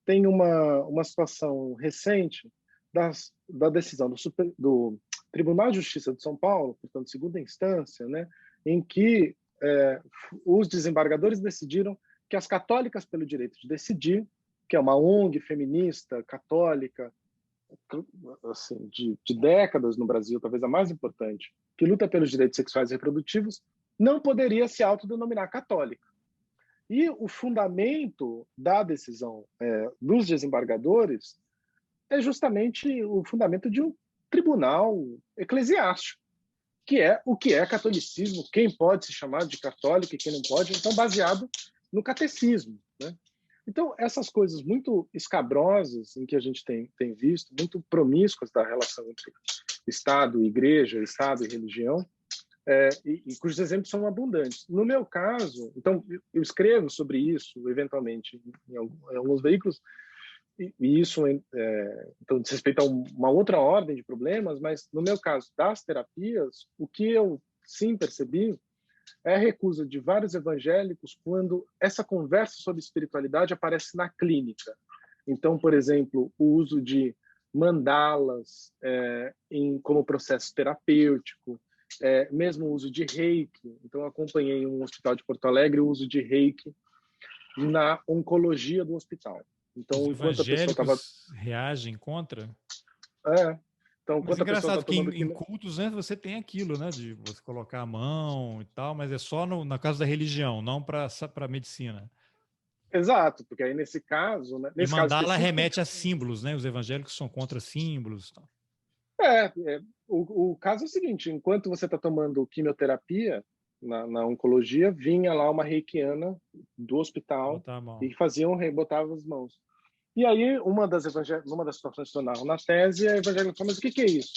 Tem uma situação recente da decisão do Tribunal de Justiça de São Paulo, portanto, segunda instância, né? Em que os desembargadores decidiram que as católicas, pelo direito de decidir, que é uma ONG feminista, católica, assim, de décadas no Brasil, talvez a mais importante, que luta pelos direitos sexuais e reprodutivos, não poderia se autodenominar católica. E o fundamento da decisão dos desembargadores é justamente o fundamento de um tribunal eclesiástico, que é o que é catolicismo, quem pode se chamar de católico e quem não pode, então baseado no catecismo, né? Então, essas coisas muito escabrosas em que a gente tem visto, muito promíscuas da relação entre Estado e igreja, Estado e religião, e cujos exemplos são abundantes. No meu caso, então, eu escrevo sobre isso, eventualmente, em alguns veículos, e isso então, diz respeito a uma outra ordem de problemas, mas no meu caso das terapias, o que eu sim percebi é a recusa de vários evangélicos quando essa conversa sobre espiritualidade aparece na clínica. Então, por exemplo, o uso de mandalas como processo terapêutico, mesmo o uso de reiki. Então, eu acompanhei em um hospital de Porto Alegre o uso de reiki na oncologia do hospital. Então, os enquanto a pessoa estava... reagem contra? Então, mas enquanto a pessoa engraçado está que tomando... em cultos, né, você tem aquilo, né, de você colocar a mão e tal, mas é só na casa da religião, não para medicina. Exato, porque aí nesse caso... Né, E nesse caso mandala específico, remete a símbolos, né? Os evangélicos são contra símbolos. Tal. O caso é o seguinte, enquanto você está tomando quimioterapia na oncologia, vinha lá uma reikiana do hospital e botava as mãos. E aí, uma das situações que eu narro na tese, a evangélica fala, mas o que é isso?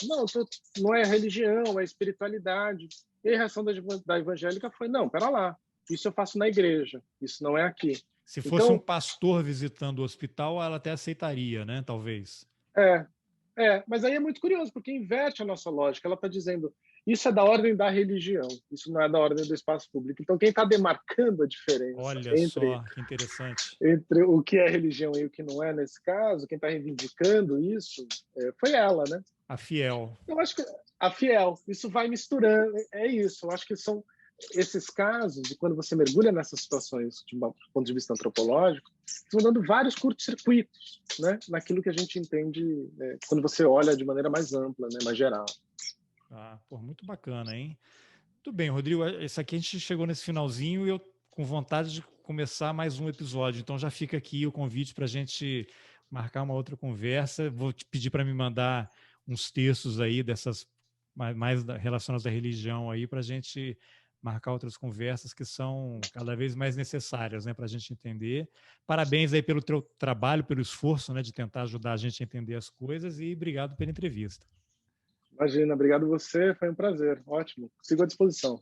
Não é religião, é espiritualidade. E a reação da evangélica foi, não, pera lá, isso eu faço na igreja, isso não é aqui. Se fosse um pastor visitando o hospital, ela até aceitaria, né? Talvez. Mas aí é muito curioso, porque inverte a nossa lógica. Ela está dizendo, isso é da ordem da religião, isso não é da ordem do espaço público. Então, quem está demarcando a diferença só, que interessante. entre o que é religião e o que não é, nesse caso, quem está reivindicando isso, foi ela, né? A fiel. Eu acho que a fiel, isso vai misturando, é isso. Eu acho que são esses casos, e quando você mergulha nessas situações, de um ponto de vista antropológico, estão dando vários curtos-circuitos, né, naquilo que a gente entende quando você olha de maneira mais ampla, né, mais geral. Muito bacana, hein? Muito bem, Rodrigo. Esse aqui a gente chegou nesse finalzinho e eu com vontade de começar mais um episódio. Então já fica aqui o convite para a gente marcar uma outra conversa. Vou te pedir para me mandar uns textos aí dessas mais relacionados à religião aí para a gente marcar outras conversas que são cada vez mais necessárias, né, para a gente entender. Parabéns aí pelo teu trabalho, pelo esforço, né, de tentar ajudar a gente a entender as coisas e obrigado pela entrevista. Imagina, obrigado você, foi um prazer, ótimo, sigo à disposição.